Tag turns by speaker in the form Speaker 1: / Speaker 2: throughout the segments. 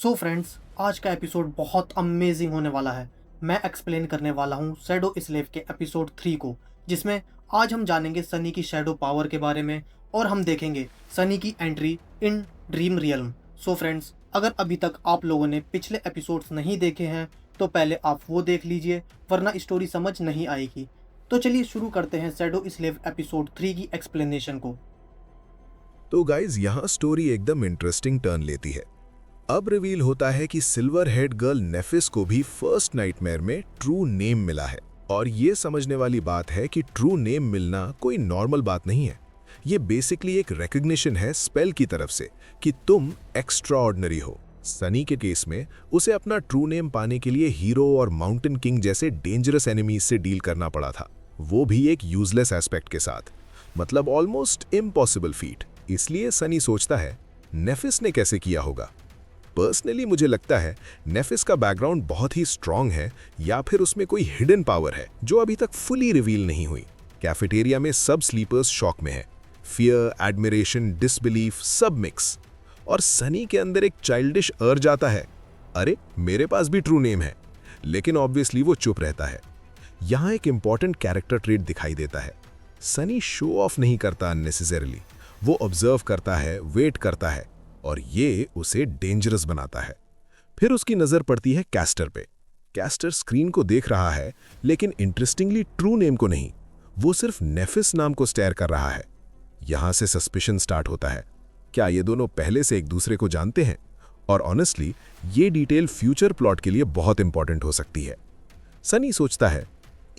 Speaker 1: So friends, आज का episode बहुत अमेजिंग होने वाला है। मैं एक्सप्लेन करने वाला हूँ शैडो स्लेव के एपिसोड 3 को, जिसमें आज हम जानेंगे सनी की शैडो पावर के बारे में और हम देखेंगे सनी की entry in dream realm. So friends, अगर अभी तक आप लोगों ने पिछले एपिसोड्स नहीं देखे हैं तो पहले आप वो देख लीजिए, वरना स्टोरी समझ नहीं आएगी। तो चलिए शुरू करते हैं शैडो स्लेव एपिसोड 3 की एक्सप्लेनेशन को।
Speaker 2: तो गाइज यहाँ स्टोरी एकदम इंटरेस्टिंग टर्न लेती है। अब रिवील होता है कि सिल्वर हेड गर्ल नेफिस को भी फर्स्ट नाइटमेयर में ट्रू नेम मिला है। और ये समझने वाली बात है कि ट्रू नेम मिलना कोई नॉर्मल बात नहीं है। ये बेसिकली एक रिकग्निशन है स्पेल की तरफ से कि तुम एक्स्ट्राऑर्डिनरी हो। सनी के केस में उसे अपना ट्रू नेम पाने के लिए हीरो और माउंटेन किंग जैसे डेंजरस एनिमीज से डील करना पड़ा था, वो भी एक यूजलेस एस्पेक्ट के साथ, मतलब ऑलमोस्ट इम्पॉसिबल फीट। इसलिए सनी सोचता है नेफिस ने कैसे किया होगा। पर्सनली मुझे लगता है नेफिस का बैकग्राउंड बहुत ही स्ट्रांग है, या फिर उसमें कोई हिडन पावर है जो अभी तक फुली रिवील नहीं हुई। कैफेटेरिया में सब स्लीपर्स शॉक में है, फियर, एडमिरेशन, डिसबिलीफ सब मिक्स। और सनी के अंदर एक चाइल्डिश अर्ज आता है, अरे मेरे पास भी ट्रू नेम है, लेकिन ऑब्वियसली वो चुप रहता है। यहाँ एक इंपॉर्टेंट कैरेक्टर ट्रेट दिखाई देता है। सनी शो ऑफ नहीं करता अननेसेसरीली, वो ऑब्जर्व करता है, वेट करता है, और ये उसे डेंजरस बनाता है। फिर उसकी नजर पड़ती है कैस्टर पे। कैस्टर स्क्रीन को देख रहा है, लेकिन इंटरेस्टिंगली ट्रू नेम को नहीं, वो सिर्फ नेफिस नाम को स्टेयर कर रहा है। यहां से सस्पिशन स्टार्ट होता है, क्या ये दोनों पहले से एक दूसरे को जानते हैं? और ऑनेस्टली ये डिटेल फ्यूचर प्लॉट के लिए बहुत इंपॉर्टेंट हो सकती है। सनी सोचता है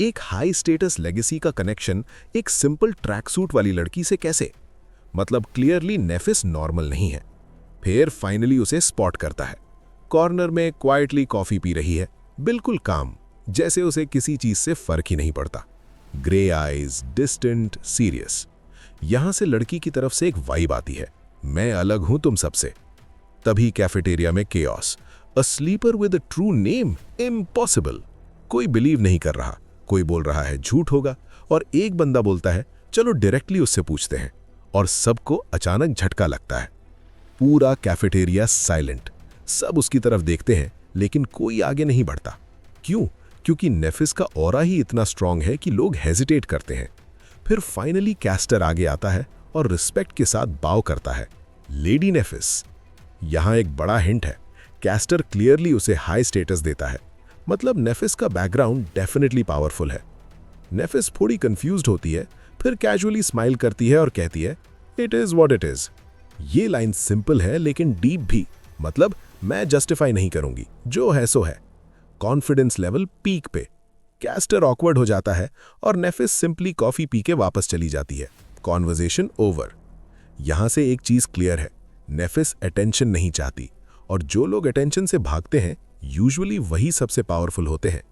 Speaker 2: एक हाई स्टेटस लेगेसी का कनेक्शन एक सिंपल ट्रैक सूट वाली लड़की से कैसे? मतलब क्लियरली नेफिस नॉर्मल नहीं है। फिर फाइनली उसे स्पॉट करता है, कॉर्नर में क्वाइटली कॉफी पी रही है, बिल्कुल काम, जैसे उसे किसी चीज से फर्क ही नहीं पड़ता। Grey eyes, distant, serious. यहां से लड़की की तरफ से एक वाइब आती है, मैं अलग हूं तुम सबसे। तभी कैफेटेरिया में chaos, a sleeper with a true name, impossible. कोई बिलीव नहीं कर रहा, कोई बोल रहा है झूठ होगा, और एक बंदा बोलता है चलो डायरेक्टली उससे पूछते हैं। और सबको अचानक झटका लगता है। पूरा कैफेटेरिया साइलेंट, सब उसकी तरफ देखते हैं, लेकिन कोई आगे नहीं बढ़ता। क्यों? क्योंकि नेफिस का ऑरा ही इतना स्ट्रांग है कि लोग हेजिटेट करते हैं। फिर फाइनली कैस्टर आगे आता है और रिस्पेक्ट के साथ बाव करता है, लेडी नेफिस। यहां एक बड़ा हिंट है, कैस्टर क्लियरली उसे हाई स्टेटस देता है, मतलब नेफिस का बैकग्राउंड डेफिनेटली पावरफुल है। नेफिस थोड़ी कंफ्यूज्ड होती है, फिर कैजुअली स्माइल करती है और कहती है it is what it is. ये लाइन सिंपल है लेकिन डीप भी, मतलब मैं जस्टिफाई नहीं करूंगी, जो है सो है। कॉन्फिडेंस लेवल पीक पे। कैस्टर ऑकवर्ड हो जाता है और नेफिस सिंपली कॉफी पी के वापस चली जाती है। Conversation over. यहां से एक चीज क्लियर है, नेफिस अटेंशन नहीं चाहती, और जो लोग अटेंशन से भागते हैं यूजुअली वही सबसे पावरफुल होते हैं।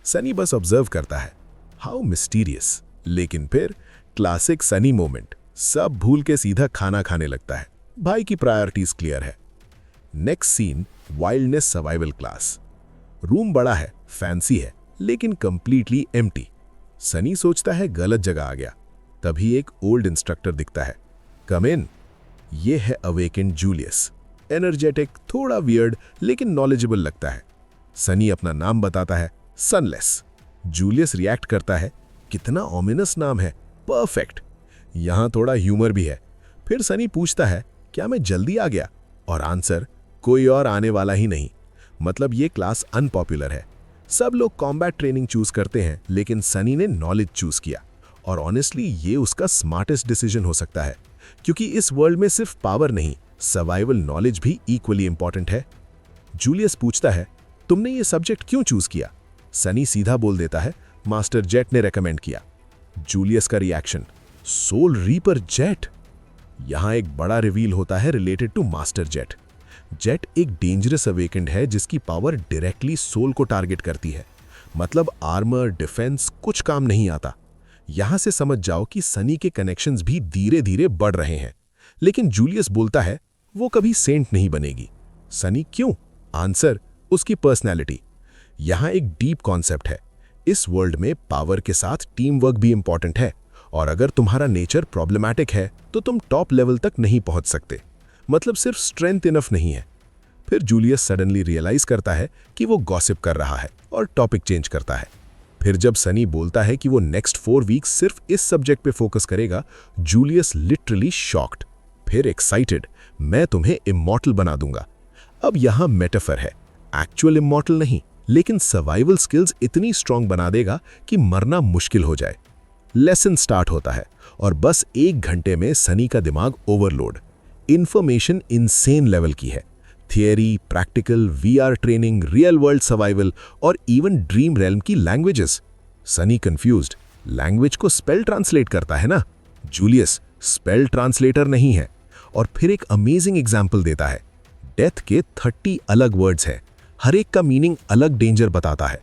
Speaker 2: सनी बस ऑब्जर्व करता है, हाउ मिस्टीरियस। लेकिन फिर क्लासिक सनी मोमेंट, सब भूल के सीधा खाना खाने लगता है। भाई की प्रायोरिटीज क्लियर है। Next scene, wildness survival class. Room बड़ा है, फैंसी है, लेकिन कंप्लीटली एम्प्टी। सनी सोचता है गलत जगह आ गया। तभी एक ओल्ड इंस्ट्रक्टर दिखता है, कम इन। ये है अवेकेंड जूलियस, एनर्जेटिक, थोड़ा वियर्ड लेकिन नॉलेजेबल लगता है। सनी अपना नाम बताता है, सनलेस। जूलियस रिएक्ट करता है, कितना ऑमिनस नाम है, परफेक्ट। यहां थोड़ा ह्यूमर भी है। फिर सनी पूछता है क्या मैं जल्दी आ गया, और आंसर कोई और आने वाला ही नहीं। मतलब ये क्लास अनपॉपुलर है, सब लोग कॉम्बैट ट्रेनिंग चूज करते हैं, लेकिन सनी ने नॉलेज चूज किया। और ऑनेस्टली ये उसका स्मार्टेस्ट डिसीजन हो सकता है, क्योंकि इस वर्ल्ड में सिर्फ पावर नहीं, सर्वाइवल नॉलेज भी इक्वली इंपॉर्टेंट है। जूलियस पूछता है तुमने ये सब्जेक्ट क्यों चूज किया? सनी सीधा बोल देता है मास्टर जेट ने रेकमेंड किया। जूलियस का रिएक्शन, सोल रीपर जेट। यहां एक बड़ा रिवील होता है related to master jet. Jet एक डेंजरस अवेकेंड है जिसकी पावर डायरेक्टली सोल को टारगेट करती है, मतलब आर्मर, डिफेंस कुछ काम नहीं आता। यहां से समझ जाओ कि सनी के कनेक्शंस भी धीरे धीरे बढ़ रहे हैं। लेकिन जूलियस बोलता है वो कभी सेंट नहीं बनेगी। सनी क्यों? आंसर उसकी पर्सनैलिटी। यहां एक डीप कॉन्सेप्ट है, इस वर्ल्ड में पावर के साथ टीम वर्क भी इंपॉर्टेंट है, और अगर तुम्हारा नेचर प्रॉब्लमैटिक है तो तुम टॉप लेवल तक नहीं पहुंच सकते, मतलब सिर्फ स्ट्रेंथ इनफ नहीं है। फिर जूलियस सडनली रियलाइज करता है कि वो गॉसिप कर रहा है और टॉपिक चेंज करता है। फिर जब सनी बोलता है कि वो नेक्स्ट 4 वीक्स सिर्फ इस सब्जेक्ट पे फोकस करेगा, जूलियस लिटरली शॉक्ड, फिर एक्साइटेड, मैं तुम्हें इमॉर्टल बना दूंगा। अब यहाँ मेटाफर है, एक्चुअल इमॉर्टल नहीं, लेकिन सर्वाइवल स्किल्स इतनी स्ट्रांग बना देगा कि मरना मुश्किल हो जाए। लेसन स्टार्ट होता है और बस 1 घंटे में सनी का दिमाग ओवरलोड। इंफॉर्मेशन इनसेन लेवल की है, theory, practical, VR training, real world survival और इवन ड्रीम रेल्म की लैंग्वेजेस। सनी कंफ्यूज्ड, लैंग्वेज को स्पेल ट्रांसलेट करता है ना, जूलियस स्पेल ट्रांसलेटर नहीं है। और फिर एक अमेजिंग एग्जाम्पल देता है, डेथ के 30 अलग वर्ड्स हैं, हर एक का मीनिंग अलग डेंजर बताता है।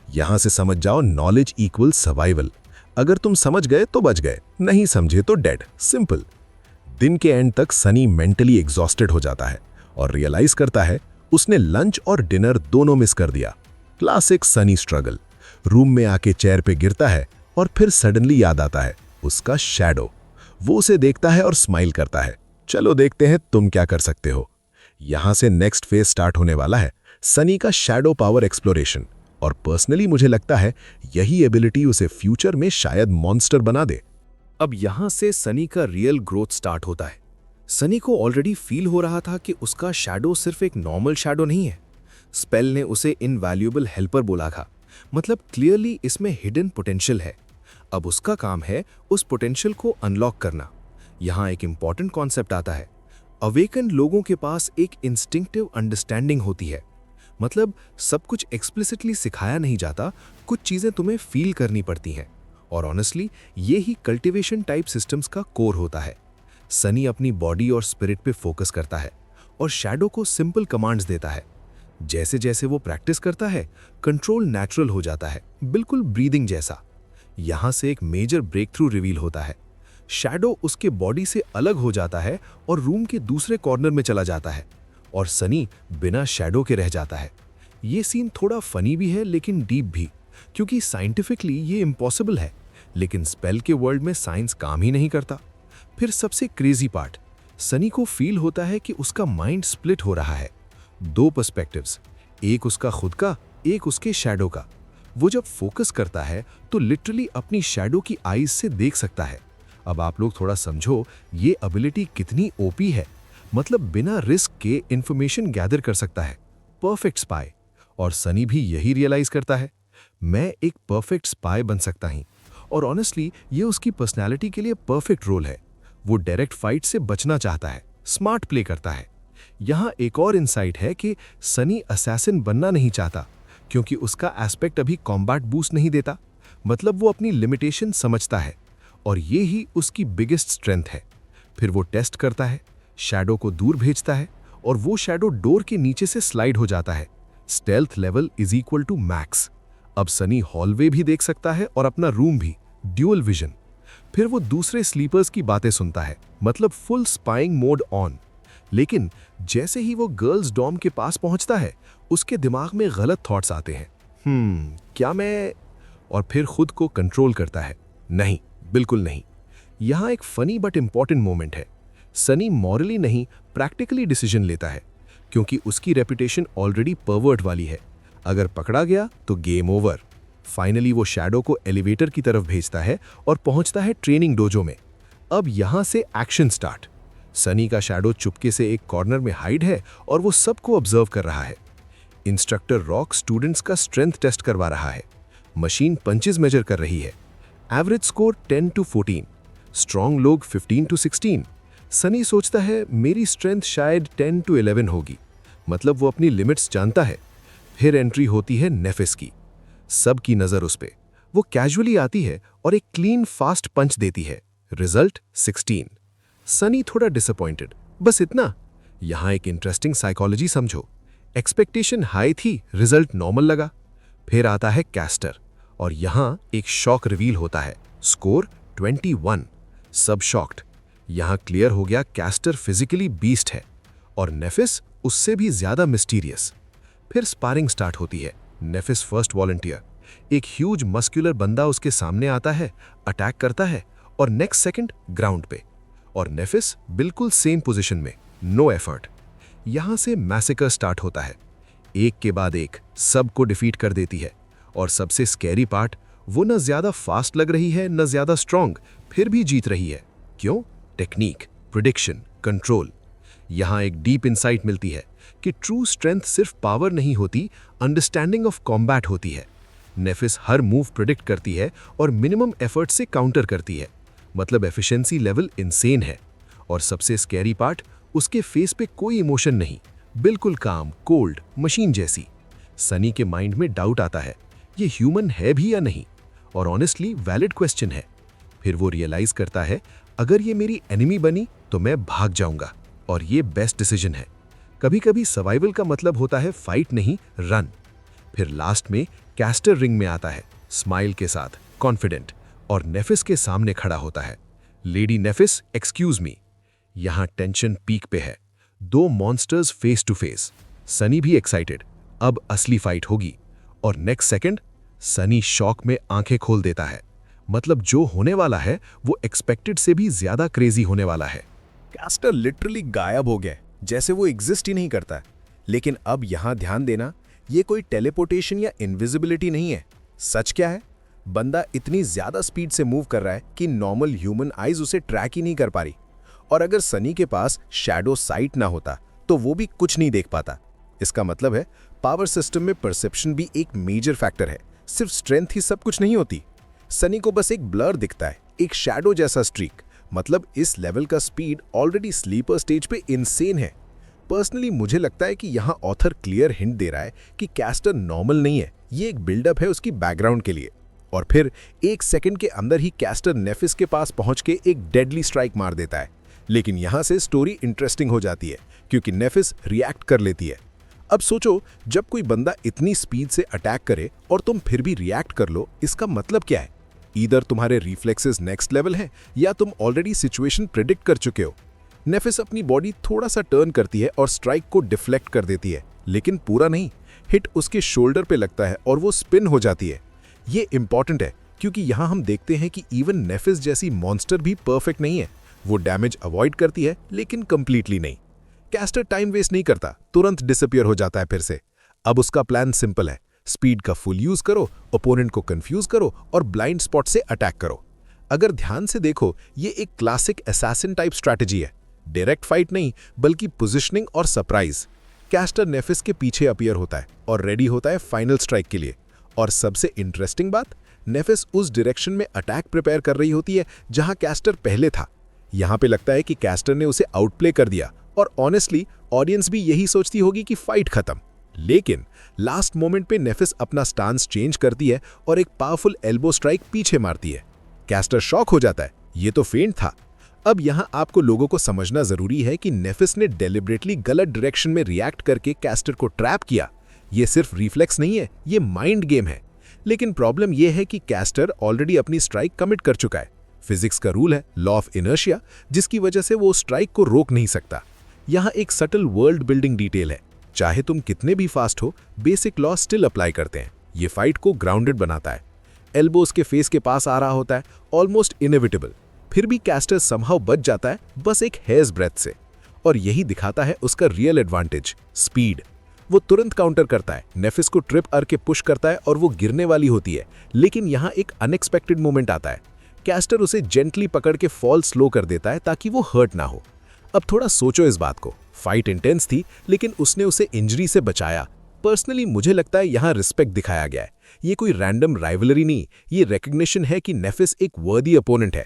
Speaker 2: यहां से समझ जाओ, नॉलेज इक्वल सर्वाइवल। अगर तुम समझ गए तो बच गए, नहीं समझे तो डेड, सिंपल। दिन के एंड तक सनी मेंटली एग्जॉस्टेड हो जाता है और रियलाइज करता है उसने लंच और डिनर दोनों मिस कर दिया। Classic Sunny struggle. रूम में आके चेयर पे गिरता है और फिर सडनली याद आता है उसका शैडो। वो उसे देखता है और स्माइल करता है, चलो देखते हैं तुम क्या कर सकते हो। यहां से नेक्स्ट फेज स्टार्ट होने वाला है, सनी का शैडो पावर एक्सप्लोरेशन। और पर्सनली मुझे लगता है यही एबिलिटी उसे फ्यूचर में शायद मॉन्स्टर बना दे।
Speaker 3: अब यहां से सनी का रियल ग्रोथ स्टार्ट होता है। सनी को ऑलरेडी फील हो रहा था कि उसका शैडो सिर्फ एक नॉर्मल शैडो नहीं है। स्पेल ने उसे इनवैल्यूएबल हेल्पर बोला था, मतलब क्लियरली इसमें हिडन पोटेंशियल है। अब उसका काम है उस पोटेंशियल को अनलॉक करना। यहाँ एक इंपॉर्टेंट कॉन्सेप्ट आता है, अवेकन लोगों के पास एक इंस्टिंक्टिव अंडरस्टैंडिंग होती है, मतलब सब कुछ एक्सप्लिसिटली सिखाया नहीं जाता, कुछ चीजें तुम्हें फील करनी पड़ती हैं। और ऑनेस्टली ये ही कल्टीवेशन टाइप सिस्टम्स का कोर होता है। सनी अपनी बॉडी और स्पिरिट पे फोकस करता है और शैडो को सिंपल कमांड्स देता है। जैसे जैसे वो प्रैक्टिस करता है, कंट्रोल नेचुरल हो जाता है, बिल्कुल ब्रीदिंग जैसा। यहां से एक मेजर ब्रेक थ्रू रिवील होता है। शैडो उसके बॉडी से अलग हो जाता है और रूम के दूसरे कॉर्नर में चला जाता है और सनी बिना शैडो के रह जाता है। ये सीन थोड़ा फनी भी है लेकिन डीप भी, क्योंकि साइंटिफिकली ये इम्पॉसिबल है, लेकिन स्पेल के वर्ल्ड में साइंस काम ही नहीं करता। फिर सबसे क्रेजी पार्ट, सनी को फील होता है कि उसका माइंड स्प्लिट हो रहा है। 2 पर्सपेक्टिव्स, एक उसका खुद का, एक उसके शैडो का। वो जब फोकस करता है तो लिटरली अपनी शैडो की आईज से देख सकता है। अब आप लोग थोड़ा समझो ये एबिलिटी कितनी ओपी है, मतलब बिना रिस्क के इंफॉर्मेशन गैदर कर सकता है। Perfect spy. और सनी भी यही रियलाइज करता है, मैं एक परफेक्ट स्पाई बन सकता हूं। और ऑनेस्टली ये उसकी पर्सनैलिटी के लिए परफेक्ट रोल है। वो डायरेक्ट फाइट से बचना चाहता है, स्मार्ट प्ले करता है। यहाँ एक और इंसाइट है कि सनी असैसिन बनना नहीं चाहता, क्योंकि उसका एस्पेक्ट अभी कॉम्बैट बूस्ट नहीं देता, मतलब वो अपनी लिमिटेशन समझता है और ये ही उसकी बिगेस्ट स्ट्रेंथ है। फिर वो टेस्ट करता है, शैडो को दूर भेजता है और वो शैडो डोर के नीचे से स्लाइड हो जाता है। Stealth level is equal to max. अब सनी हॉलवे भी देख सकता है और अपना रूम भी, ड्यूअल विजन। फिर वो दूसरे स्लीपर्स की बातें सुनता है, मतलब फुल स्पाइंग मोड ऑन। लेकिन जैसे ही वो गर्ल्स डॉर्म के पास पहुंचता है, उसके दिमाग में गलत थॉट्स आते हैं। क्या मैं, और फिर खुद को कंट्रोल करता है, नहीं, बिल्कुल नहीं। यहां एक फनी बट इंपॉर्टेंट मोमेंट है। सनी मॉरली नहीं, प्रैक्टिकली डिसीजन लेता है, क्योंकि उसकी रेपुटेशन ऑलरेडी परवर्ट वाली है। अगर पकड़ा गया तो गेम ओवर। फाइनली वो शैडो को एलिवेटर की तरफ भेजता है और पहुंचता है ट्रेनिंग डोजो में। अब यहां से एक्शन स्टार्ट। सनी का शैडो चुपके से एक कॉर्नर में हाइड है और वो सबको ऑब्जर्व कर रहा है। इंस्ट्रक्टर रॉक स्टूडेंट्स का स्ट्रेंथ टेस्ट करवा रहा है। मशीन पंचेस मेजर कर रही है। एवरेज स्कोर 10 to 14, स्ट्रॉन्ग लोग 15 to 16। सनी सोचता है मेरी स्ट्रेंथ शायद 10 to 11 होगी, मतलब वो अपनी लिमिट्स जानता है। फिर एंट्री होती है नेफिस की। सबकी नजर उस पे। वो कैजुअली आती है और एक क्लीन फास्ट पंच देती है। रिजल्ट 16। सनी थोड़ा डिसअपॉइंटेड, बस इतना। यहां एक इंटरेस्टिंग साइकोलॉजी समझो। एक्सपेक्टेशन हाई थी, रिजल्ट नॉर्मल लगा। फिर आता है कैस्टर और यहां एक शॉक रिवील होता है। स्कोर 21। सब शॉक्ड। यहां क्लियर हो गया कैस्टर फिजिकली बीस्ट है और नेफिस उससे भी ज्यादा मिस्टीरियस। फिर स्पारिंग स्टार्ट होती है। नेफिस फर्स्ट वॉलंटियर। एक ह्यूज मस्कुलर बंदा उसके सामने आता है, अटैक करता है और नेक्स्ट सेकंड ग्राउंड पे। और नेफिस बिल्कुल सेम पोजीशन में, नो एफर्ट। यहाँ से मैसेकर स्टार्ट होता है। एक के बाद एक सबको डिफीट कर देती है। और सबसे स्कैरी पार्ट, वो न ज्यादा फास्ट लग रही है न ज्यादा स्ट्रांग, फिर भी जीत रही है। क्यों? Technique, prediction, control. यहाँ एक डीप इंसाइट मिलती है कि ट्रू स्ट्रेंथ सिर्फ पावर नहीं होती, अंडरस्टैंडिंग ऑफ कॉम्बैट होती है। नेफिस हर मूव प्रिडिक्ट करती है और मिनिमम एफर्ट से काउंटर करती है। मतलब एफिशिएंसी लेवल इनसेन है। और सबसे स्कैरी पार्ट, उसके फेस पे कोई इमोशन नहीं, बिल्कुल काम, कोल्ड, मशीन जैसी। सनी के माइंड में डाउट आता है, ये ह्यूमन है भी या नहीं? और ऑनेस्टली वैलिड क्वेश्चन है। फिर वो रियलाइज करता है, अगर ये मेरी एनिमी बनी तो मैं भाग जाऊंगा, और ये बेस्ट डिसीजन है। कभी कभी सर्वाइवल का मतलब होता है फाइट नहीं, रन। फिर लास्ट में कैस्टर रिंग में आता है, स्माइल के साथ, कॉन्फिडेंट, और नेफिस के सामने खड़ा होता है। Lady Nephis, excuse me. यहाँ टेंशन पीक पे है। दो monsters face to face. Sunny भी एक्साइटेड, अब असली फाइट होगी। और नेक्स्ट सेकंड सनी शॉक में आंखें खोल देता है। मतलब जो होने वाला है वो एक्सपेक्टेड से भी ज्यादा क्रेजी होने वाला है।
Speaker 2: कैस्टर लिटरली गायब हो गया, जैसे वो एग्जिस्ट ही नहीं करता है। लेकिन अब यहां ध्यान देना, ये कोई टेलीपोर्टेशन या इनविजिबिलिटी नहीं है। सच क्या है? बंदा इतनी ज्यादा स्पीड से मूव कर रहा है कि नॉर्मल ह्यूमन आइज उसे ट्रैक ही नहीं कर पा रही। और अगर सनी के पास शैडो साइट ना होता तो वो भी कुछ नहीं देख पाता। इसका मतलब है पावर सिस्टम में परसेप्शन भी एक मेजर फैक्टर है। सिर्फ स्ट्रेंथ ही सब कुछ नहीं होती। सनी को बस एक ब्लर दिखता है, एक शैडो जैसा स्ट्रीक। मतलब इस लेवल का स्पीड ऑलरेडी स्लीपर स्टेज पे इनसेन है। पर्सनली मुझे लगता है कि यहाँ ऑथर क्लियर हिंट दे रहा है कि कैस्टर नॉर्मल नहीं है, ये एक बिल्डअप है उसकी बैकग्राउंड के लिए। और फिर एक सेकंड के अंदर ही कैस्टर नेफिस के पास पहुंच के एक डेडली स्ट्राइक मार देता है। लेकिन यहाँ से स्टोरी इंटरेस्टिंग हो जाती है क्योंकि नेफिस रिएक्ट कर लेती है। अब सोचो, जब कोई बंदा इतनी स्पीड से अटैक करे और तुम फिर भी रिएक्ट कर लो, इसका मतलब क्या है? ईदर तुम्हारे रिफ्लेक्सेस नेक्स्ट लेवल हैं या तुम ऑलरेडी सिचुएशन प्रेडिक्ट कर चुके हो। नेफिस अपनी बॉडी थोड़ा सा टर्न करती है और स्ट्राइक को डिफ्लेक्ट कर देती है, लेकिन पूरा नहीं। हिट उसके शोल्डर पे लगता है और वो स्पिन हो जाती है। ये इंपॉर्टेंट है क्योंकि यहाँ हम देखते हैं कि इवन नेफिस जैसी मॉन्स्टर भी परफेक्ट नहीं है। वो डैमेज अवॉइड करती है लेकिन कंप्लीटली नहीं। कैस्टर टाइम वेस्ट नहीं करता, तुरंत डिसअपियर हो जाता है फिर से। अब उसका प्लान सिंपल है, स्पीड का फुल यूज करो, ओपोनेंट को कंफ्यूज करो और ब्लाइंड स्पॉट से अटैक करो। अगर ध्यान से देखो, ये एक क्लासिक असैसिन टाइप स्ट्रैटेजी है। डायरेक्ट फाइट नहीं, बल्कि पोजिशनिंग और सरप्राइज। कैस्टर नेफिस के पीछे अपीयर होता है और रेडी होता है फाइनल स्ट्राइक के लिए। और सबसे इंटरेस्टिंग बात, नेफिस उस डायरेक्शन में अटैक प्रिपेयर कर रही होती है जहां कैस्टर पहले था। यहाँ पे लगता है कि कैस्टर ने उसे आउटप्ले कर दिया और ऑनेस्टली ऑडियंस भी यही सोचती होगी कि फाइट खत्म। लेकिन लास्ट मोमेंट पे नेफिस अपना स्टांस चेंज करती है और एक पावरफुल एल्बो स्ट्राइक पीछे मारती है। कैस्टर शॉक हो जाता है, ये तो फेंट था। अब यहाँ आपको लोगों को समझना जरूरी है कि नेफिस ने डेलिबरेटली गलत डायरेक्शन में रिएक्ट करके कैस्टर को ट्रैप किया। ये सिर्फ रिफ्लेक्स नहीं है, ये माइंड गेम है। लेकिन प्रॉब्लम यह है कि कैस्टर ऑलरेडी अपनी स्ट्राइक कमिट कर चुका है। फिजिक्स का रूल है, लॉ ऑफ इनर्शिया, जिसकी वजह से वो स्ट्राइक को रोक नहीं सकता। यहाँ एक सटल वर्ल्ड बिल्डिंग डिटेल है। चाहे तुम कितने भी फास्ट हो, बेसिक लॉ स्टिल अप्लाई करते हैं। ये फाइट को ग्राउंडेड बनाता है। एल्बो उसके फेस के पास आ रहा होता है, ऑलमोस्ट इनएविटेबल। फिर भी कैस्टर समहाउ बच जाता है, बस एक हेयर्स ब्रेथ से। और यही दिखाता है उसका रियल एडवांटेज, स्पीड। वो तुरंत काउंटर करता है, नेफिस को ट्रिप अर के पुश करता है और वो गिरने वाली होती है। लेकिन यहाँ एक अनएक्सपेक्टेड मोमेंट आता है। कैस्टर उसे जेंटली पकड़ के फॉल स्लो कर देता है ताकि वो हर्ट ना हो। अब थोड़ा सोचो इस बात को। फाइट इंटेंस थी, लेकिन उसने उसे इंजरी से बचाया। पर्सनली मुझे लगता है यहाँ रिस्पेक्ट दिखाया गया है। ये कोई रैंडम राइवलरी नहीं, ये रिकग्निशन है कि नेफिस एक वर्दी अपोनेंट है।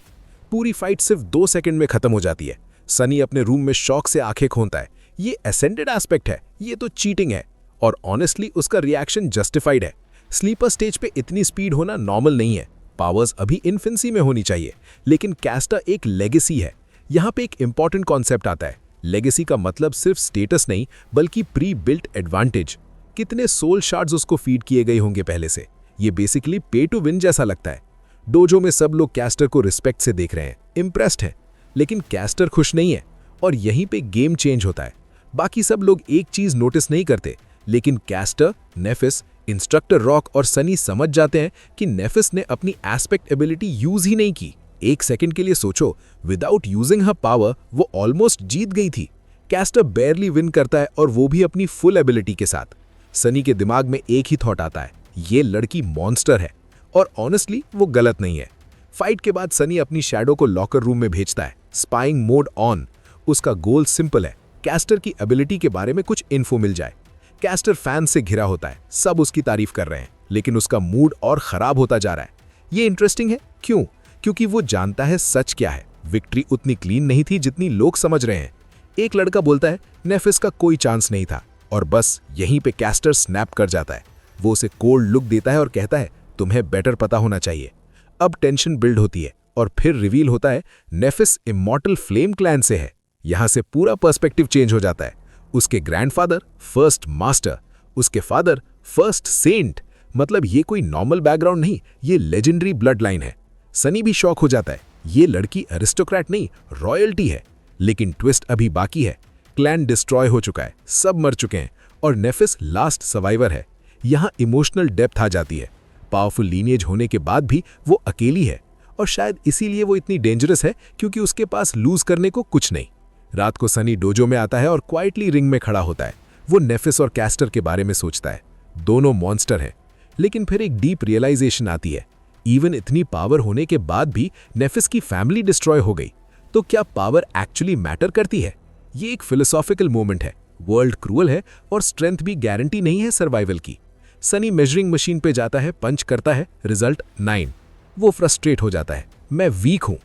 Speaker 2: पूरी फाइट सिर्फ 2 सेकंड में खत्म हो जाती है। सनी अपने रूम में शॉक से आंखें खोलता है। ये असेंडेड एस्पेक्ट है, ये तो चीटिंग है। और ऑनेस्टली उसका रिएक्शन जस्टिफाइड है। स्लीपर स्टेज पे इतनी स्पीड होना नॉर्मल नहीं है। पावर्स अभी इन्फेंसी में होनी चाहिए। लेकिन कैस्टर एक लेगेसी है। यहाँ पे एक इंपॉर्टेंट कॉन्सेप्ट आता है। लेगेसी का मतलब सिर्फ स्टेटस नहीं, बल्कि प्री बिल्ट एडवांटेज। कितने सोल शार्ड्स उसको फीड किए गए होंगे पहले से। ये बेसिकली पे टू विन जैसा लगता है। डोजो में सब लोग कैस्टर को रिस्पेक्ट से देख रहे हैं, इम्प्रेस्ड हैं। लेकिन कैस्टर खुश नहीं है और यहीं पे गेम चेंज होता है। बाकी सब लोग एक चीज नोटिस नहीं करते, लेकिन कैस्टर, नेफिस, इंस्ट्रक्टर रॉक और सनी समझ जाते हैं कि नेफिस ने अपनी एस्पेक्ट एबिलिटी यूज ही नहीं की। एक सेकंड के लिए सोचो, विदाउट यूजिंग हर पावर वो ऑलमोस्ट जीत गई थी।
Speaker 3: कैस्टर बेयरली विन करता है और वो भी अपनी फुल एबिलिटी के साथ। सनी के दिमाग में एक ही थॉट आता है, ये लड़की मॉन्स्टर है। और ऑनेस्टली वो गलत नहीं है। फाइट के बाद सनी अपनी शैडो को लॉकर रूम में भेजता है, स्पाइंग मोड ऑन। उसका गोल सिंपल है, कैस्टर की एबिलिटी के बारे में कुछ इन्फो मिल जाए। कैस्टर फैन से घिरा होता है, सब उसकी तारीफ कर रहे हैं, लेकिन उसका मूड और खराब होता जा रहा है। ये इंटरेस्टिंग है, क्यों? क्योंकि वो जानता है सच क्या है। विक्ट्री उतनी क्लीन नहीं थी जितनी लोग समझ रहे हैं। एक लड़का बोलता है नेफिस का कोई चांस नहीं था, और बस यहीं पे कैस्टर स्नैप कर जाता है। वो उसे कोल्ड लुक देता है और कहता है तुम्हें बेटर पता होना चाहिए। अब टेंशन बिल्ड होती है और फिर रिवील होता है नेफिस इमॉर्टल फ्लेम क्लैन से है। यहां से पूरा पर्सपेक्टिव चेंज हो जाता है। उसके ग्रैंडफादर फर्स्ट मास्टर, उसके फादर फर्स्ट सेंट। मतलब ये कोई नॉर्मल बैकग्राउंड नहीं, ये लेजेंडरी ब्लड लाइन है। सनी भी शॉक हो जाता है, ये लड़की अरिस्टोक्रेट नहीं रॉयल्टी है। लेकिन ट्विस्ट अभी बाकी है। क्लैन डिस्ट्रॉय हो चुका है, सब मर चुके हैं और नेफिस लास्ट सर्वाइवर है। यहाँ इमोशनल डेप्थ आ जाती है। पावरफुल लीनिएज होने के बाद भी वो अकेली है, और शायद इसीलिए वो इतनी डेंजरस है, क्योंकि उसके पास लूज करने को कुछ नहीं। रात को सनी डोजो में आता है और क्वाइटली रिंग में खड़ा होता है। वो नेफिस और कैस्टर के बारे में सोचता है, दोनों मॉन्स्टर हैं। लेकिन फिर एक डीप रियलाइजेशन आती है, इवन इतनी पावर होने के बाद भी नेफिस की फैमिली डिस्ट्रॉय हो गई, तो क्या पावर एक्चुअली मैटर करती है? ये एक फिलोसॉफिकल मोमेंट है। वर्ल्ड क्रूअल है और स्ट्रेंथ भी गारंटी नहीं है सर्वाइवल की। सनी मेजरिंग मशीन पे जाता है, पंच करता है, रिजल्ट 9। वो फ्रस्ट्रेट हो जाता है, मैं वीक हूं।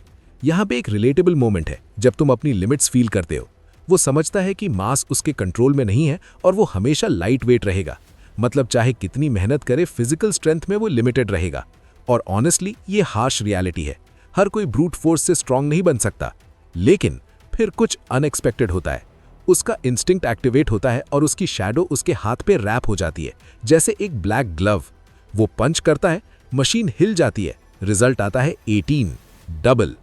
Speaker 3: यहाँ पे एक रिलेटेबल मोमेंट है, जब तुम अपनी लिमिट्स फील करते हो। वो समझता है कि मास उसके कंट्रोल में नहीं है और वो हमेशा लाइट वेट रहेगा। मतलब चाहे कितनी मेहनत करे, फिजिकल स्ट्रेंथ में वो लिमिटेड रहेगा। और ऑनेस्टली ये हार्श रियलिटी है। हर कोई ब्रूट फोर्स से स्ट्रांग नहीं बन सकता। लेकिन फिर कुछ अनएक्सपेक्टेड होता है। उसका इंस्टिंक्ट एक्टिवेट होता है और उसकी शैडो उसके हाथ पे रैप हो जाती है, जैसे एक ब्लैक ग्लव। वो पंच करता है, मशीन हिल जाती है, रिजल्ट आता है 18 डबल।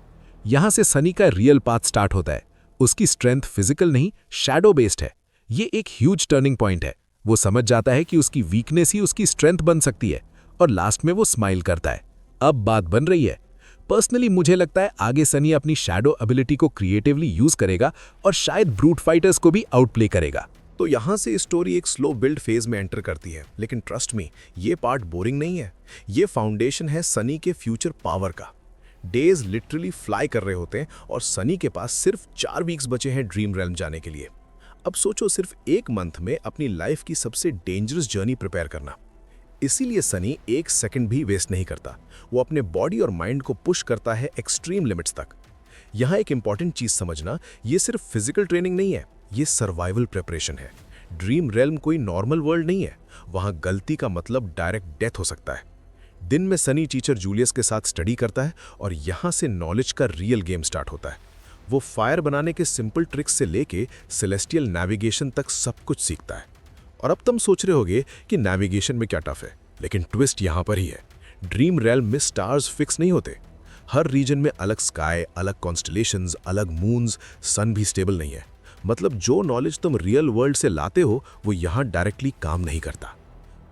Speaker 3: यहां से सनी का रियल पाथ स्टार्ट होता है। उसकी स्ट्रेंथ फिजिकल नहीं, शैडो बेस्ड है। ये एक ह्यूज टर्निंग पॉइंट है। वो समझ जाता है कि उसकी वीकनेस ही उसकी स्ट्रेंथ बन सकती है, और लास्ट में वो स्माइल करता है। अब बात बन रही है। पर्सनली मुझे लगता है आगे सनी अपनी शैडो एबिलिटी को क्रिएटिवली यूज करेगा और शायद ब्रूट फाइटर्स को भी आउटप्ले करेगा।
Speaker 2: तो यहाँ से स्टोरी एक स्लो बिल्ड फेज में एंटर करती है, लेकिन ट्रस्ट मी, ये पार्ट बोरिंग नहीं है। ये फाउंडेशन है सनी के फ्यूचर पावर का। डेज लिटरली फ्लाई कर रहे होते हैं और सनी के पास सिर्फ 4 वीक्स बचे हैं ड्रीम रेल्म जाने के लिए। अब सोचो, सिर्फ 1 मंथ में अपनी लाइफ की सबसे डेंजरस जर्नी प्रिपेयर करना। इसीलिए सनी 1 सेकंड भी वेस्ट नहीं करता। वो अपने बॉडी और माइंड को पुश करता है एक्सट्रीम लिमिट्स तक। यहाँ एक इंपॉर्टेंट चीज समझना, ये सिर्फ फिजिकल ट्रेनिंग नहीं है, ये सर्वाइवल प्रिपरेशन है। ड्रीम रेल्म कोई नॉर्मल वर्ल्ड नहीं है। वहाँ गलती का मतलब डायरेक्ट डेथ हो सकता है। दिन में सनी टीचर जूलियस के साथ स्टडी करता है और यहाँ से नॉलेज का रियल गेम स्टार्ट होता है। वो फायर बनाने के सिंपल ट्रिक्स से लेके सेलेस्टियल नेविगेशन तक सब कुछ सीखता है। और अब तुम सोच रहे होगे कि नेविगेशन में क्या टफ है, लेकिन ट्विस्ट यहाँ पर ही है। ड्रीम रेल्म में स्टार्स फिक्स नहीं होते। हर रीजन में अलग स्काई, अलग कॉन्स्टलेशंस, अलग मून्स, सन भी स्टेबल नहीं है। मतलब जो नॉलेज तुम रियल वर्ल्ड से लाते हो वो यहाँ डायरेक्टली काम नहीं करता।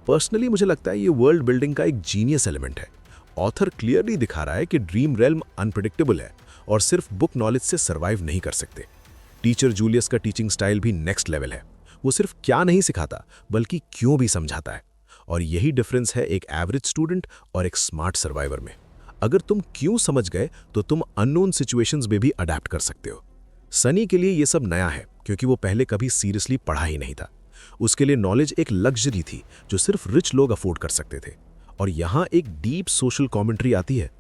Speaker 2: पर्सनली मुझे लगता है ये वर्ल्ड बिल्डिंग का एक जीनियस एलिमेंट है। ऑथर क्लियरली दिखा रहा है कि ड्रीम रेल्म अनप्रेडिक्टेबल है और सिर्फ बुक नॉलेज से सर्वाइव नहीं कर सकते। टीचर जूलियस का टीचिंग स्टाइल भी नेक्स्ट लेवल है। वो सिर्फ क्या नहीं सिखाता, बल्कि क्यों भी समझाता है। और यही डिफरेंस है एक एवरेज स्टूडेंट और एक स्मार्ट सर्वाइवर में। अगर तुम क्यों समझ गए तो तुम अननोन सिचुएशंस में भी अडेप्ट कर सकते हो। सनी के लिए ये सब नया है, क्योंकि वो पहले कभी सीरियसली पढ़ा ही नहीं था। उसके लिए नॉलेज एक लग्जरी थी जो सिर्फ रिच लोग अफोर्ड कर सकते थे। और यहाँ एक डीप सोशल कॉमेंट्री आती है।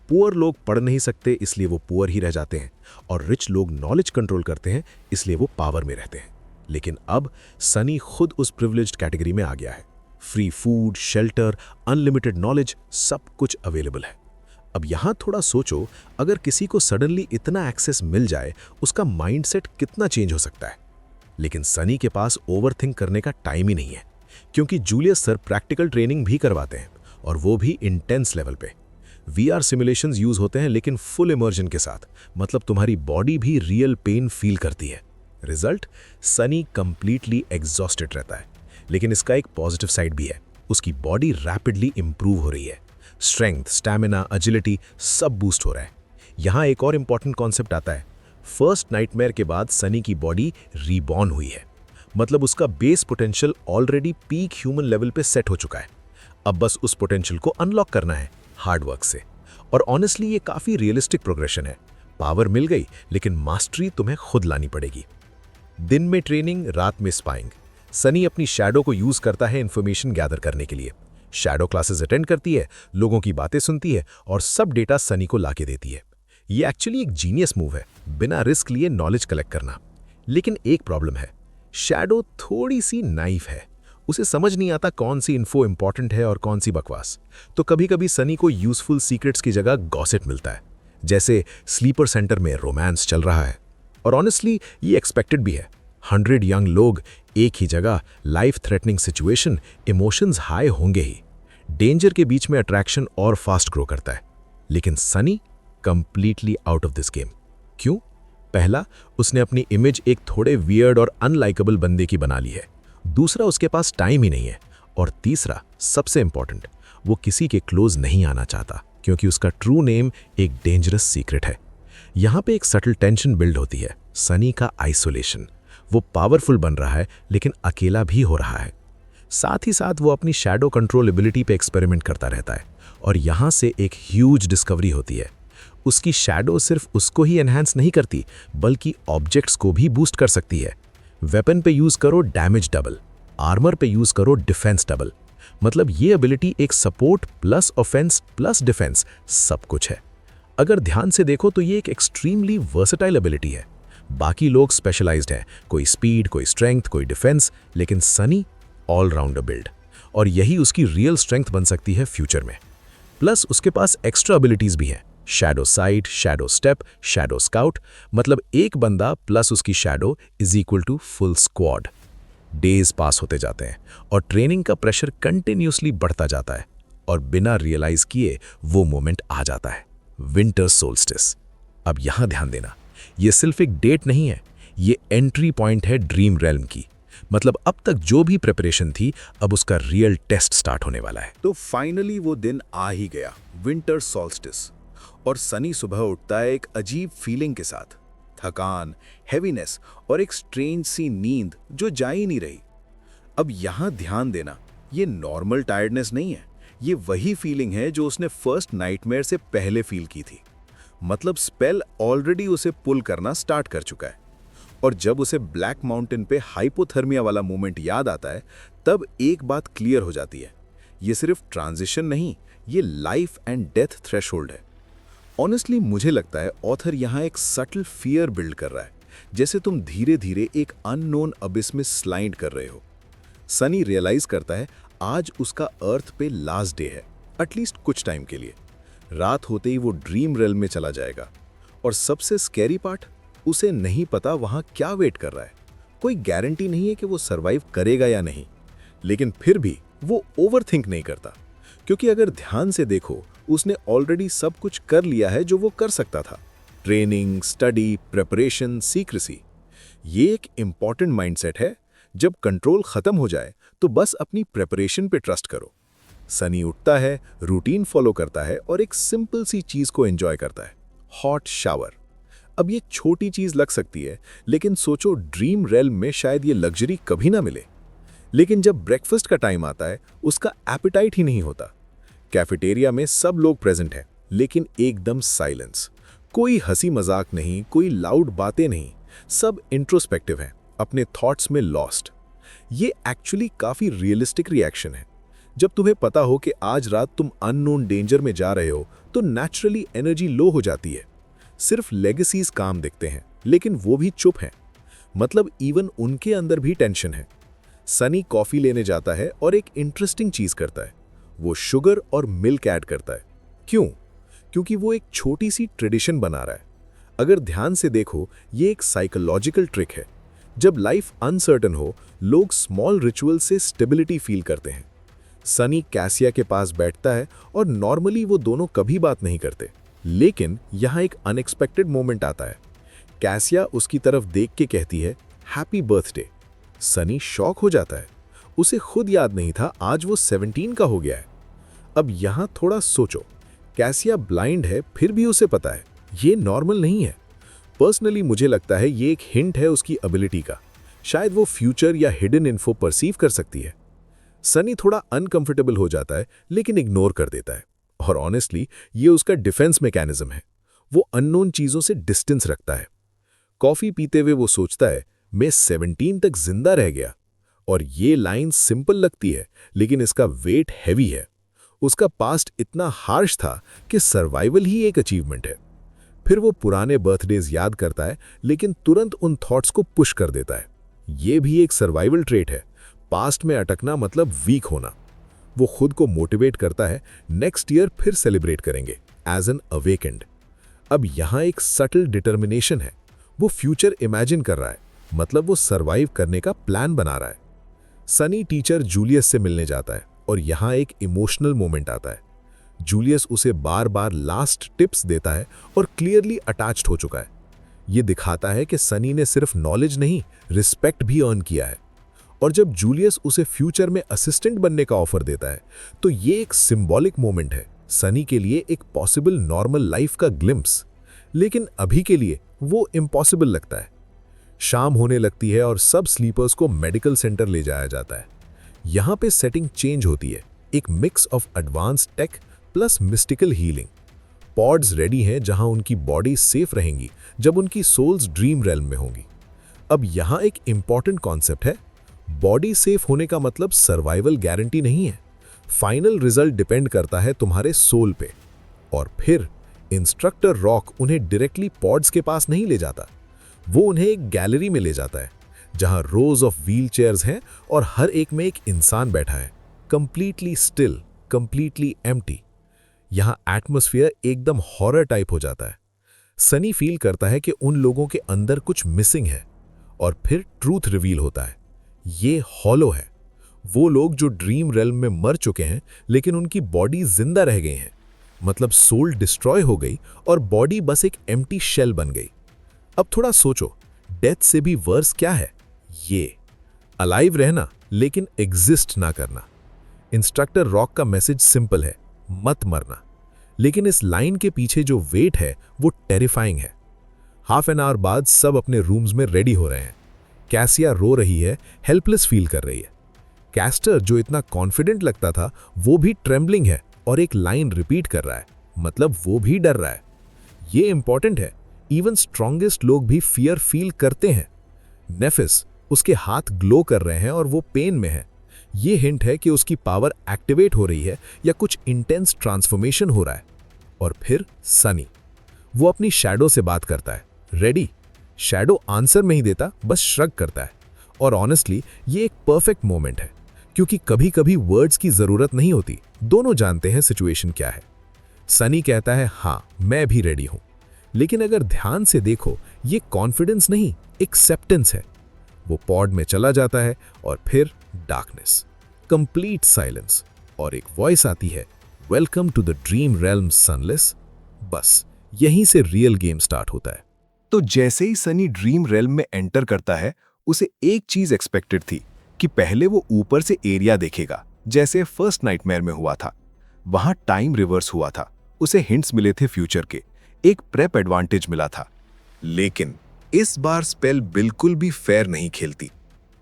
Speaker 2: पुअर लोग पढ़ नहीं सकते, इसलिए वो पुअर ही रह जाते हैं, और रिच लोग नॉलेज कंट्रोल करते हैं, इसलिए वो पावर में रहते हैं। लेकिन अब सनी खुद उस प्रिविलेज्ड कैटेगरी में आ गया है। Free food, shelter, unlimited knowledge, सब कुछ अवेलेबल है। अब यहाँ थोड़ा सोचो, अगर किसी को सडनली इतना एक्सेस मिल जाए, उसका माइंडसेट कितना चेंज हो सकता है। लेकिन सनी के पास ओवरथिंक करने का टाइम ही नहीं है, क्योंकि जूलियस सर प्रैक्टिकल ट्रेनिंग भी करवाते हैं, और वो भी इंटेंस लेवल पे। VR सिमुलेशंस यूज होते हैं, लेकिन फुल इमर्जन के साथ। मतलब तुम्हारी बॉडी भी रियल पेन फील करती है। रिजल्ट, सनी कंप्लीटली एग्जॉस्टेड रहता है। लेकिन इसका एक पॉजिटिव साइड भी है, उसकी बॉडी रैपिडली इंप्रूव हो रही है। स्ट्रेंथ, स्टैमिना, एजिलिटी सब बूस्ट हो रहा है। यहाँ एक और इंपॉर्टेंट कॉन्सेप्ट आता है।
Speaker 3: फर्स्ट नाइटमेयर के बाद सनी की बॉडी रीबॉर्न हुई है, मतलब उसका base potential already peak human level पे सेट हो चुका है। अब बस उस पोटेंशियल को अनलॉक करना है हार्ड वर्क से। और ऑनेस्टली ये काफ़ी रियलिस्टिक प्रोग्रेशन है। पावर मिल गई, लेकिन मास्टरी तुम्हें खुद लानी पड़ेगी। दिन में ट्रेनिंग, रात में स्पाइंग। सनी अपनी शैडो को यूज़ करता है इन्फॉर्मेशन गैदर करने के लिए। शैडो क्लासेस अटेंड करती है, लोगों की बातें सुनती है और सब डेटा सनी को लाके देती है। ये एक्चुअली एक जीनियस मूव है, बिना रिस्क लिए नॉलेज कलेक्ट करना। लेकिन एक प्रॉब्लम है, शैडो थोड़ी सी नाइफ है। उसे समझ नहीं आता कौन सी इन्फो इंपॉर्टेंट है और कौन सी बकवास। तो कभी कभी सनी को यूजफुल सीक्रेट्स की जगह गॉसिप मिलता है, जैसे स्लीपर सेंटर में रोमांस चल रहा है। और ऑनेस्टली ये एक्सपेक्टेड भी है। 100 यंग लोग एक ही जगह, life threatening situation, emotions high होंगे ही। डेंजर के बीच में अट्रैक्शन और फास्ट ग्रो करता है। लेकिन Sunny completely out of this game. क्यों? पहला, उसने अपनी इमेज एक थोड़े वियर्ड और अनलाइकेबल बंदे की बना ली है। दूसरा, उसके पास टाइम ही नहीं है। और तीसरा, सबसे इंपॉर्टेंट, वो किसी के क्लोज नहीं आना चाहता, क्योंकि उसका ट्रू नेम एक डेंजरस सीक्रेट है। यहाँ पे एक सटल टेंशन बिल्ड होती है, सनी का आइसोलेशन। वो पावरफुल बन रहा है, लेकिन अकेला भी हो रहा है। साथ ही साथ वो अपनी शैडो कंट्रोल एबिलिटी पे एक्सपेरिमेंट करता रहता है। और यहाँ से एक ह्यूज डिस्कवरी होती है। उसकी शैडो सिर्फ उसको ही एनहांस नहीं करती, बल्कि ऑब्जेक्ट्स को भी बूस्ट कर सकती है। वेपन पे यूज करो डैमेज डबल, आर्मर पे यूज करो डिफेंस डबल। मतलब ये एबिलिटी एक support plus offence plus defence सब कुछ है। अगर ध्यान से देखो तो ये एक एक्सट्रीमली वर्सेटाइल एबिलिटी है। बाकी लोग स्पेशलाइज्ड हैं, कोई स्पीड, कोई स्ट्रेंथ, कोई डिफेंस, लेकिन सनी ऑलराउंडर बिल्ड। और यही उसकी रियल स्ट्रेंथ बन सकती है फ्यूचर में। प्लस उसके पास एक्स्ट्रा एबिलिटीज भी हैं, shadow sight, shadow step, shadow scout. मतलब एक बंदा प्लस उसकी shadow is equal to full squad. Days पास होते जाते हैं और ट्रेनिंग का प्रेशर कंटिन्यूसली बढ़ता जाता है। और बिना रियलाइज किए वो मोमेंट आ जाता है, विंटर सोल्स्टिस। अब यहां ध्यान देना, ये सिर्फ एक डेट नहीं है, ये एंट्री पॉइंट है ड्रीम रेल्म की। मतलब अब तक जो भी प्रिपरेशन थी, अब उसका रियल टेस्ट स्टार्ट होने वाला है।
Speaker 2: तो फाइनली वो दिन आ ही गया, विंटर सॉल्स्टिस। और सनी सुबह उठता है एक अजीब फीलिंग के साथ, थकान, हैवीनेस और एक स्ट्रेंज सी नींद जो जा ही नहीं रही। अब यहां ध्यान देना, ये नॉर्मल टायर्डनेस नहीं है, ये वही फीलिंग है जो उसने फर्स्ट नाइटमेयर से पहले फील की थी। मतलब स्पेल ऑलरेडी उसे पुल करना स्टार्ट कर चुका है। और जब उसे ब्लैक माउंटेन पे हाइपोथर्मिया वाला मोमेंट याद आता है, तब एक बात क्लियर हो जाती है, ये सिर्फ ट्रांजिशन नहीं, ये लाइफ एंड डेथ थ्रेशोल्ड है। ऑनेस्टली मुझे लगता है ऑथर यहाँ एक सटल फियर बिल्ड कर रहा है, जैसे तुम धीरे धीरे एक अननोन अबिस में स्लाइड कर रहे हो। सनी रियलाइज करता है आज उसका अर्थ पे लास्ट डे है, एटलीस्ट कुछ टाइम के लिए। रात होते ही वो ड्रीम रेल में चला जाएगा। और सबसे स्कैरी पार्ट, उसे नहीं पता वहां क्या वेट कर रहा है। कोई गारंटी नहीं है कि वो सरवाइव करेगा या नहीं, लेकिन फिर भी वो ओवरथिंक नहीं करता, क्योंकि अगर ध्यान से देखो उसने ऑलरेडी सब कुछ कर लिया है जो वो कर सकता था। Training, study, preparation, secrecy. ये एक इंपॉर्टेंट माइंडसेट है। जब कंट्रोल खत्म हो जाए तो बस अपनी प्रिपरेशन पे ट्रस्ट करो। सनी उठता है, रूटीन फॉलो करता है और एक सिंपल सी चीज को एंजॉय करता है, हॉट शावर। अब ये छोटी चीज लग सकती है, लेकिन सोचो ड्रीम रेल्म में शायद ये लग्जरी कभी ना मिले। लेकिन जब ब्रेकफास्ट का टाइम आता है, उसका एपिटाइट ही नहीं होता। कैफेटेरिया में सब लोग प्रेजेंट हैं, लेकिन एकदम साइलेंस। कोई हंसी मजाक नहीं, कोई लाउड बातें नहीं, सब इंट्रोस्पेक्टिव हैं, अपने थॉट्स में लॉस्ट। ये एक्चुअली काफी रियलिस्टिक रिएक्शन है। जब तुम्हें पता हो कि आज रात तुम अननोन डेंजर में जा रहे हो, तो नेचुरली एनर्जी लो हो जाती है। सिर्फ लेगेसीज काम दिखते हैं, लेकिन वो भी चुप हैं। मतलब इवन उनके अंदर भी टेंशन है। सनी कॉफी लेने जाता है और एक इंटरेस्टिंग चीज करता है, वो शुगर और मिल्क ऐड करता है। क्यों? क्योंकि वो एक छोटी सी ट्रेडिशन बना रहा है। अगर ध्यान से देखो, ये एक साइकोलॉजिकल ट्रिक है। जब लाइफ अनसर्टन हो, लोग स्मॉल रिचुअल से स्टेबिलिटी फील करते हैं। सनी कैसिया के पास बैठता है और नॉर्मली वो दोनों कभी बात नहीं करते, लेकिन यहाँ एक अनएक्सपेक्टेड मोमेंट आता है। कैसिया उसकी तरफ देख के कहती है, हैप्पी बर्थडे। सनी शॉक हो जाता है। उसे खुद याद नहीं था आज वो 17 का हो गया है। अब यहाँ थोड़ा सोचो, कैसिया ब्लाइंड है, फिर भी उसे पता है ये नॉर्मल नहीं है। पर्सनली मुझे लगता है ये एक हिंट है उसकी एबिलिटी का। शायद वो फ्यूचर या हिडन इन्फो परसीव कर सकती है। सनी थोड़ा अनकंफर्टेबल हो जाता है लेकिन इग्नोर कर देता है, और ऑनेस्टली ये उसका डिफेंस मैकेनिज्म है। वो अननोन चीजों से डिस्टेंस रखता है। कॉफी पीते हुए वो सोचता है, मैं 17 तक जिंदा रह गया। और ये लाइन सिंपल लगती है लेकिन इसका वेट हैवी है। उसका पास्ट इतना हार्श था कि सर्वाइवल ही एक अचीवमेंट है। फिर वो पुराने बर्थडेज याद करता है लेकिन तुरंत उन थॉट्स को पुश कर देता है। ये भी एक सर्वाइवल ट्रेट है। पास्ट में अटकना मतलब वीक होना। वो खुद को मोटिवेट करता है, नेक्स्ट ईयर फिर सेलिब्रेट करेंगे एज एन अवेकेंड। अब यहाँ एक सटल डिटर्मिनेशन है। वो फ्यूचर इमेजिन कर रहा है, मतलब वो सर्वाइव करने का प्लान बना रहा है। सनी टीचर जूलियस से मिलने जाता है और यहाँ एक इमोशनल मोमेंट आता है। जूलियस उसे बार बार लास्ट टिप्स देता है और क्लियरली अटैच्ड हो चुका है। ये दिखाता है कि सनी ने सिर्फ नॉलेज नहीं, रिस्पेक्ट भी अर्न किया है। और जब जूलियस उसे फ्यूचर में असिस्टेंट बनने का ऑफर देता है तो ये एक सिंबॉलिक मोमेंट है, सनी के लिए एक पॉसिबल नॉर्मल लाइफ का ग्लिम्स। लेकिन अभी के लिए वो इम्पॉसिबल लगता है। शाम होने लगती है और सब स्लीपर्स को मेडिकल सेंटर ले जाया जाता है। यहाँ पे सेटिंग चेंज होती है, एक mix of advance tech plus mystical healing. Pods ready हैं जहां उनकी बॉडी सेफ रहेंगी जब उनकी सोल्स ड्रीम रेल्म में होंगी। अब यहाँ एक इंपॉर्टेंट कॉन्सेप्ट है, बॉडी सेफ होने का मतलब सर्वाइवल गारंटी नहीं है। फाइनल रिजल्ट डिपेंड करता है तुम्हारे सोल पे। और फिर इंस्ट्रक्टर रॉक उन्हें डायरेक्टली पॉड्स के पास नहीं ले जाता, वो उन्हें एक गैलरी में ले जाता है जहां रोज ऑफ व्हील चेयर्स हैं और हर एक में एक इंसान बैठा है, कंप्लीटली स्टिल, कंप्लीटली एम्प्टी। यहाँ एटमॉस्फेयर एकदम हॉरर टाइप हो जाता है। सनी फील करता है कि उन लोगों के अंदर कुछ मिसिंग है। और फिर ट्रूथ रिवील होता है, ये हॉलो है। वो लोग जो ड्रीम रेल्म में मर चुके हैं लेकिन उनकी बॉडी जिंदा रह गई हैं, मतलब सोल डिस्ट्रॉय हो गई और बॉडी बस एक एम्प्टी शेल बन गई। अब थोड़ा सोचो, डेथ से भी वर्स क्या है? ये अलाइव रहना लेकिन एग्जिस्ट ना करना। इंस्ट्रक्टर रॉक का मैसेज सिंपल है, मत मरना। लेकिन इस लाइन के पीछे जो वेट है वो टेरिफाइंग है। हाफ एन आवर बाद सब अपने रूम्स में रेडी हो रहे हैं। कैसिया रो रही है, हेल्पलेस फील कर रही है। कैस्टर जो इतना कॉन्फिडेंट लगता था वो भी ट्रेम्बलिंग है और एक लाइन रिपीट कर रहा है, मतलब वो भी डर रहा है। ये इंपॉर्टेंट है, इवन स्ट्रॉन्गेस्ट लोग भी फियर फील करते हैं। नेफिस, उसके हाथ ग्लो कर रहे हैं और वो पेन में है। ये हिंट है कि उसकी पावर एक्टिवेट हो रही है या कुछ इंटेंस ट्रांसफॉर्मेशन हो रहा है। और फिर सनी, वो अपनी शैडो से बात करता है, रेडी? शैडो आंसर नहीं देता, बस श्रग करता है। और ऑनेस्टली ये एक परफेक्ट मोमेंट है, क्योंकि कभी कभी वर्ड्स की जरूरत नहीं होती, दोनों जानते हैं सिचुएशन क्या है। सनी कहता है, हाँ मैं भी रेडी हूं। लेकिन अगर ध्यान से देखो, ये कॉन्फिडेंस नहीं, एक्सेप्टेंस है। वो पॉड में चला जाता है और फिर डार्कनेस, कंप्लीट साइलेंस, और एक वॉइस आती है, welcome to the dream realm Sunless. बस यहीं से रियल गेम स्टार्ट होता है।
Speaker 3: तो जैसे ही सनी ड्रीम रेल्म में एंटर करता है, उसे एक चीज एक्सपेक्टेड थी कि पहले वो ऊपर से एरिया देखेगा, जैसे फर्स्ट नाइटमेयर में हुआ था। वहां टाइम रिवर्स हुआ था, उसे हिंट्स मिले थे फ्यूचर के, एक प्रेप एडवांटेज मिला था। लेकिन इस बार स्पेल बिल्कुल भी फेयर नहीं खेलती।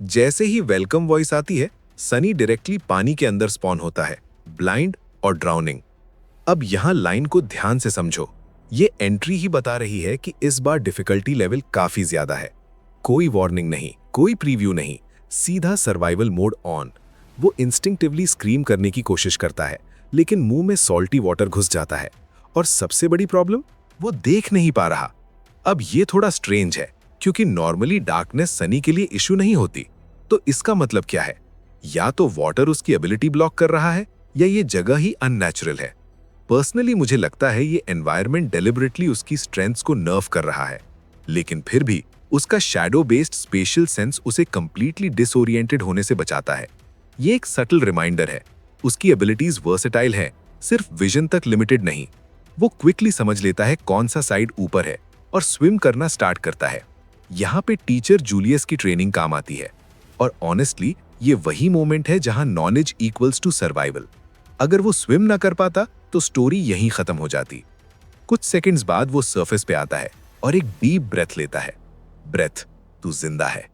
Speaker 3: जैसे ही वेलकम वॉइस आती है, सनी डायरेक्टली पानी के अंदर स्पॉन होता है, ब्लाइंड और ड्राउनिंग। अब यहां लाइन को ध्यान से समझो, ये एंट्री ही बता रही है कि इस बार डिफिकल्टी लेवल काफी ज्यादा है। कोई वार्निंग नहीं, कोई प्रीव्यू नहीं, सीधा सर्वाइवल मोड ऑन। वो इंस्टिंक्टिवली स्क्रीम करने की कोशिश करता है, लेकिन मुंह में सॉल्टी वाटर घुस जाता है। और सबसे बड़ी प्रॉब्लम, वो देख नहीं पा रहा। अब ये थोड़ा स्ट्रेंज है, क्योंकि नॉर्मली डार्कनेस सनी के लिए इशू नहीं होती। तो इसका मतलब क्या है? या तो वाटर उसकी एबिलिटी ब्लॉक कर रहा है, या ये जगह ही अननेचुरल है। पर्सनली मुझे लगता है ये एनवायरनमेंट डेलिबरेटली उसकी स्ट्रेंथ्स को नर्व कर रहा है। लेकिन फिर भी उसका शैडो बेस्ड स्पेशल सेंस उसे कंप्लीटली डिसओरिएंटेड होने से बचाता है। ये एक सटल रिमाइंडर है, उसकी एबिलिटीज वर्सेटाइल है, सिर्फ विजन तक लिमिटेड नहीं। वो क्विकली समझ लेता है कौन सा साइड ऊपर है और स्विम करना स्टार्ट करता है। यहाँ पे टीचर जूलियस की ट्रेनिंग काम आती है। और ऑनेस्टली ये वही मोमेंट है जहां नॉलेज इक्वल्स टू सर्वाइवल। अगर वो स्विम ना कर पाता तो स्टोरी यहीं खत्म हो जाती। कुछ सेकंड्स बाद वो सरफेस पे आता है, और एक डीप ब्रेथ लेता है। ब्रेथ, तू जिंदा है।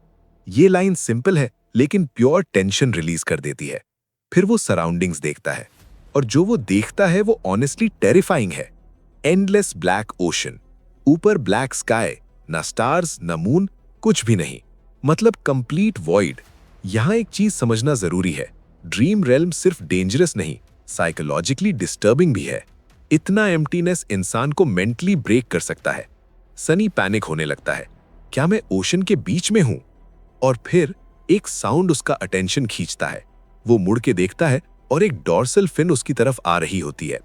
Speaker 3: ये लाइन सिंपल है लेकिन प्योर टेंशन रिलीज कर देती है। फिर वो सराउंडिंग्स देखता है और जो वो देखता है वो ऑनेस्टली टेरिफाइंग है। एंडलेस ब्लैक ओशन, ऊपर ब्लैक स्काई, ना स्टार्स ना मून, कुछ भी नहीं, मतलब कंप्लीट वॉइड। यहां एक चीज समझना जरूरी है, ड्रीम रेल्म सिर्फ डेंजरस नहीं, साइकोलॉजिकली डिस्टर्बिंग भी है। इतना एम्प्टीनेस इंसान को मेंटली ब्रेक कर सकता है। सनी पैनिक होने लगता है, क्या मैं ओशन के बीच में हूं? और फिर एक साउंड उसका अटेंशन खींचता है। वो मुड़ के देखता है और एक डॉर्सल फिन उसकी तरफ आ रही होती है।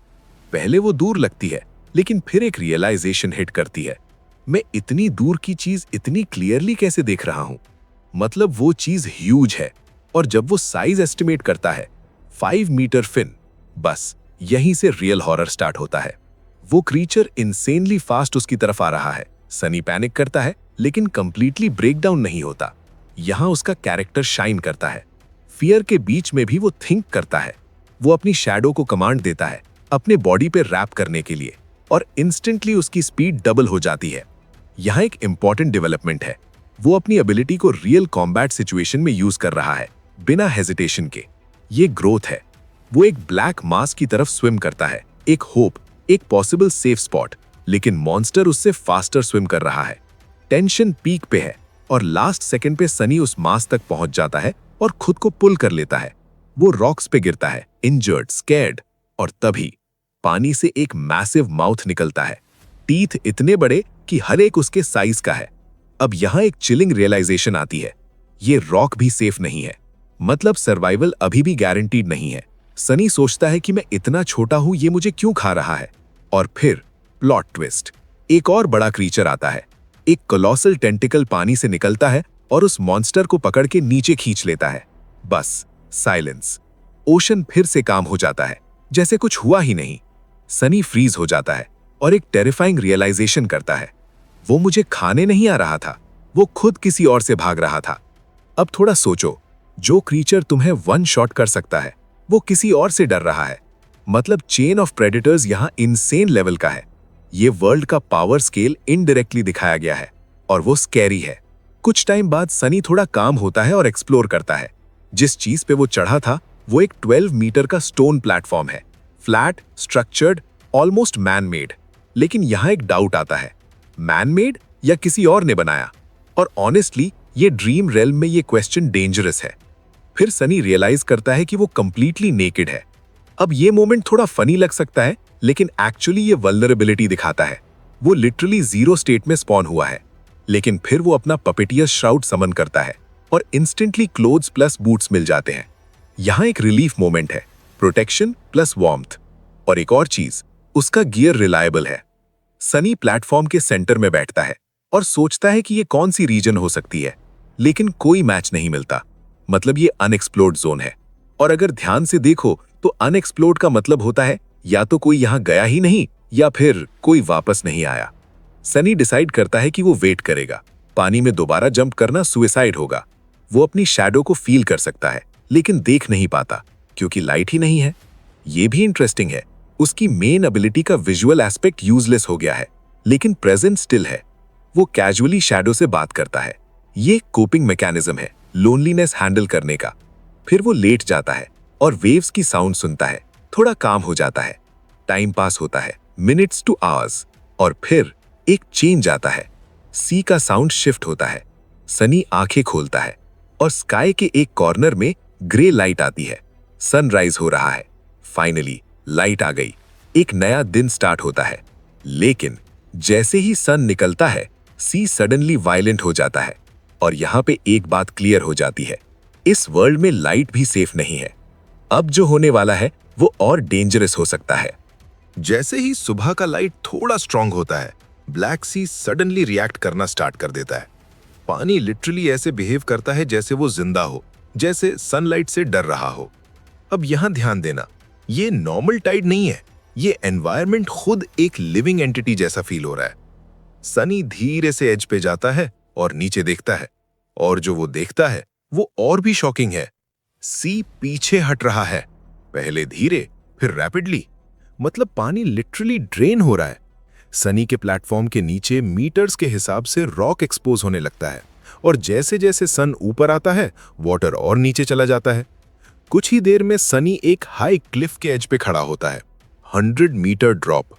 Speaker 3: पहले वो दूर लगती है लेकिन फिर एक रियलाइजेशन हिट करती है, मैं इतनी दूर की चीज इतनी क्लियरली कैसे देख रहा हूं? मतलब वो चीज ह्यूज है। और जब वो साइज एस्टिमेट करता है 5 मीटर फिन, बस यहीं से रियल हॉरर स्टार्ट होता है। वो क्रीचर इंसेनली फास्ट उसकी तरफ आ रहा है। सनी पैनिक करता है लेकिन कंप्लीटली ब्रेकडाउन नहीं होता। यहां उसका कैरेक्टर शाइन करता है। फियर के बीच में भी वो थिंक करता है। वो अपनी शैडो को कमांड देता है अपने बॉडी पे रैप करने के लिए और इंस्टेंटली उसकी स्पीड डबल हो जाती है। यहाँ एक इंपॉर्टेंट डेवलपमेंट है, वो अपनी एबिलिटी को रियल कॉम्बैट सिचुएशन में यूज कर रहा है बिना हेजिटेशन के। ये ग्रोथ है। वो एक ब्लैक मास की तरफ स्विम करता है, एक होप, एक पॉसिबल सेफ स्पॉट, लेकिन मॉन्स्टर उससे फास्टर स्विम कर रहा है। टेंशन पीक पे है और लास्ट सेकंड पे सनी उस मास तक पहुंच जाता है और खुद को पुल कर लेता है। वो रॉक्स पे गिरता है, इंजर्ड, स्कैर्ड, और तभी पानी से एक मैसिव माउथ निकलता है। टीथ इतने बड़े कि हर एक उसके साइज का है। अब यहां एक चिलिंग रियलाइजेशन आती है, ये रॉक भी सेफ नहीं है, मतलब सर्वाइवल अभी भी गारंटीड नहीं है। सनी सोचता है कि मैं इतना छोटा हूं, ये मुझे क्यों खा रहा है? और फिर प्लॉट ट्विस्ट, एक और बड़ा क्रीचर आता है। एक कोलोसल टेंटिकल पानी से निकलता है और उस मॉन्स्टर को पकड़ के नीचे खींच लेता है। बस साइलेंस। ओशन फिर से काम हो जाता है, जैसे कुछ हुआ ही नहीं। सनी फ्रीज हो जाता है और एक टेरिफाइंग रियलाइजेशन करता है, वो मुझे खाने नहीं आ रहा था, वो खुद किसी और से भाग रहा था। अब थोड़ा सोचो, जो क्रीचर तुम्हें वन शॉट कर सकता है वो किसी और से डर रहा है। मतलब चेन ऑफ प्रेडेटर्स यहां इनसेन लेवल का है। ये वर्ल्ड का पावर स्केल इनडायरेक्टली दिखाया गया है और वो स्कैरी है। कुछ टाइम बाद सनी थोड़ा काम होता है और एक्सप्लोर करता है। जिस चीज पे वो चढ़ा था वो एक 12 मीटर का स्टोन प्लेटफॉर्म है, flat, structured, almost man made. लेकिन यहां एक डाउट आता है, मैन मेड या किसी और ने बनाया? और ऑनेस्टली ये ड्रीम रेल्म में ये क्वेश्चन डेंजरस है। फिर सनी रियलाइज करता है कि वो कंप्लीटली नेकेड है। अब ये मोमेंट थोड़ा फनी लग सकता है लेकिन एक्चुअली ये वल्नरेबिलिटी दिखाता है। वो लिटरली जीरो स्टेट में स्पॉन हुआ है, लेकिन फिर वो अपना पपेटियस श्राउड समन करता है और इंस्टेंटली क्लोथ्स प्लस बूट्स मिल जाते हैं। यहां एक रिलीफ मोमेंट है, प्रोटेक्शन प्लस वार्मथ। और एक और चीज, उसका गियर रिलायबल है। सनी प्लेटफॉर्म के सेंटर में बैठता है और सोचता है कि ये कौन सी रीजन हो सकती है, लेकिन कोई मैच नहीं मिलता। मतलब ये अनएक्सप्लोर्ड जोन है। और अगर ध्यान से देखो तो अनएक्सप्लोर्ड का मतलब होता है या तो कोई यहां गया ही नहीं या फिर कोई वापस नहीं आया। सनी डिसाइड करता है कि वो वेट करेगा। पानी में दोबारा जंप करना सुसाइड होगा। वो अपनी शैडो को फील कर सकता है लेकिन देख नहीं पाता क्योंकि लाइट ही नहीं है। ये भी इंटरेस्टिंग है, उसकी मेन एबिलिटी का विजुअल एस्पेक्ट यूजलेस हो गया है लेकिन प्रेजेंट स्टिल है। वो कैजुअली शैडो से बात करता है। ये कोपिंग मैकेनिज्म है लोनलीनेस हैंडल करने का। फिर वो लेट जाता है और वेव्स की साउंड सुनता है, थोड़ा काम हो जाता है। टाइम पास होता है, मिनट्स टू आवर्स, और फिर एक चेंज आता है। सी का साउंड शिफ्ट होता है। सनी आंखें खोलता है और स्काई के एक कॉर्नर में ग्रे लाइट आती है। सनराइज हो रहा है। फाइनली लाइट आ गई, एक नया दिन स्टार्ट होता है। लेकिन जैसे ही सन निकलता है सी सडनली वायलेंट हो जाता है। और यहां पे एक बात क्लियर हो जाती है, इस वर्ल्ड में लाइट भी सेफ नहीं है। अब जो होने वाला है वो और डेंजरस हो सकता है।
Speaker 2: जैसे ही सुबह का लाइट थोड़ा स्ट्रांग होता है, ब्लैक सी सडनली रिएक्ट करना स्टार्ट कर देता है। पानी लिटरली ऐसे बिहेव करता है जैसे वो जिंदा हो, जैसे सनलाइट से डर रहा हो। अब यहां ध्यान देना, ये नॉर्मल टाइड नहीं है, ये एनवायरनमेंट खुद एक लिविंग एंटिटी जैसा फील हो रहा है। सनी धीरे से एज पे जाता है और नीचे देखता है, और जो वो देखता है वो और भी शॉकिंग है। सी पीछे हट रहा है, पहले धीरे फिर रैपिडली। मतलब पानी लिटरली ड्रेन हो रहा है।
Speaker 3: सनी के प्लेटफॉर्म के नीचे मीटर्स के हिसाब से रॉक एक्सपोज होने लगता है और जैसे जैसे सन ऊपर आता है वाटर और नीचे चला जाता है। कुछ ही देर में सनी एक हाई क्लिफ के एज पे खड़ा होता है। 100 मीटर ड्रॉप।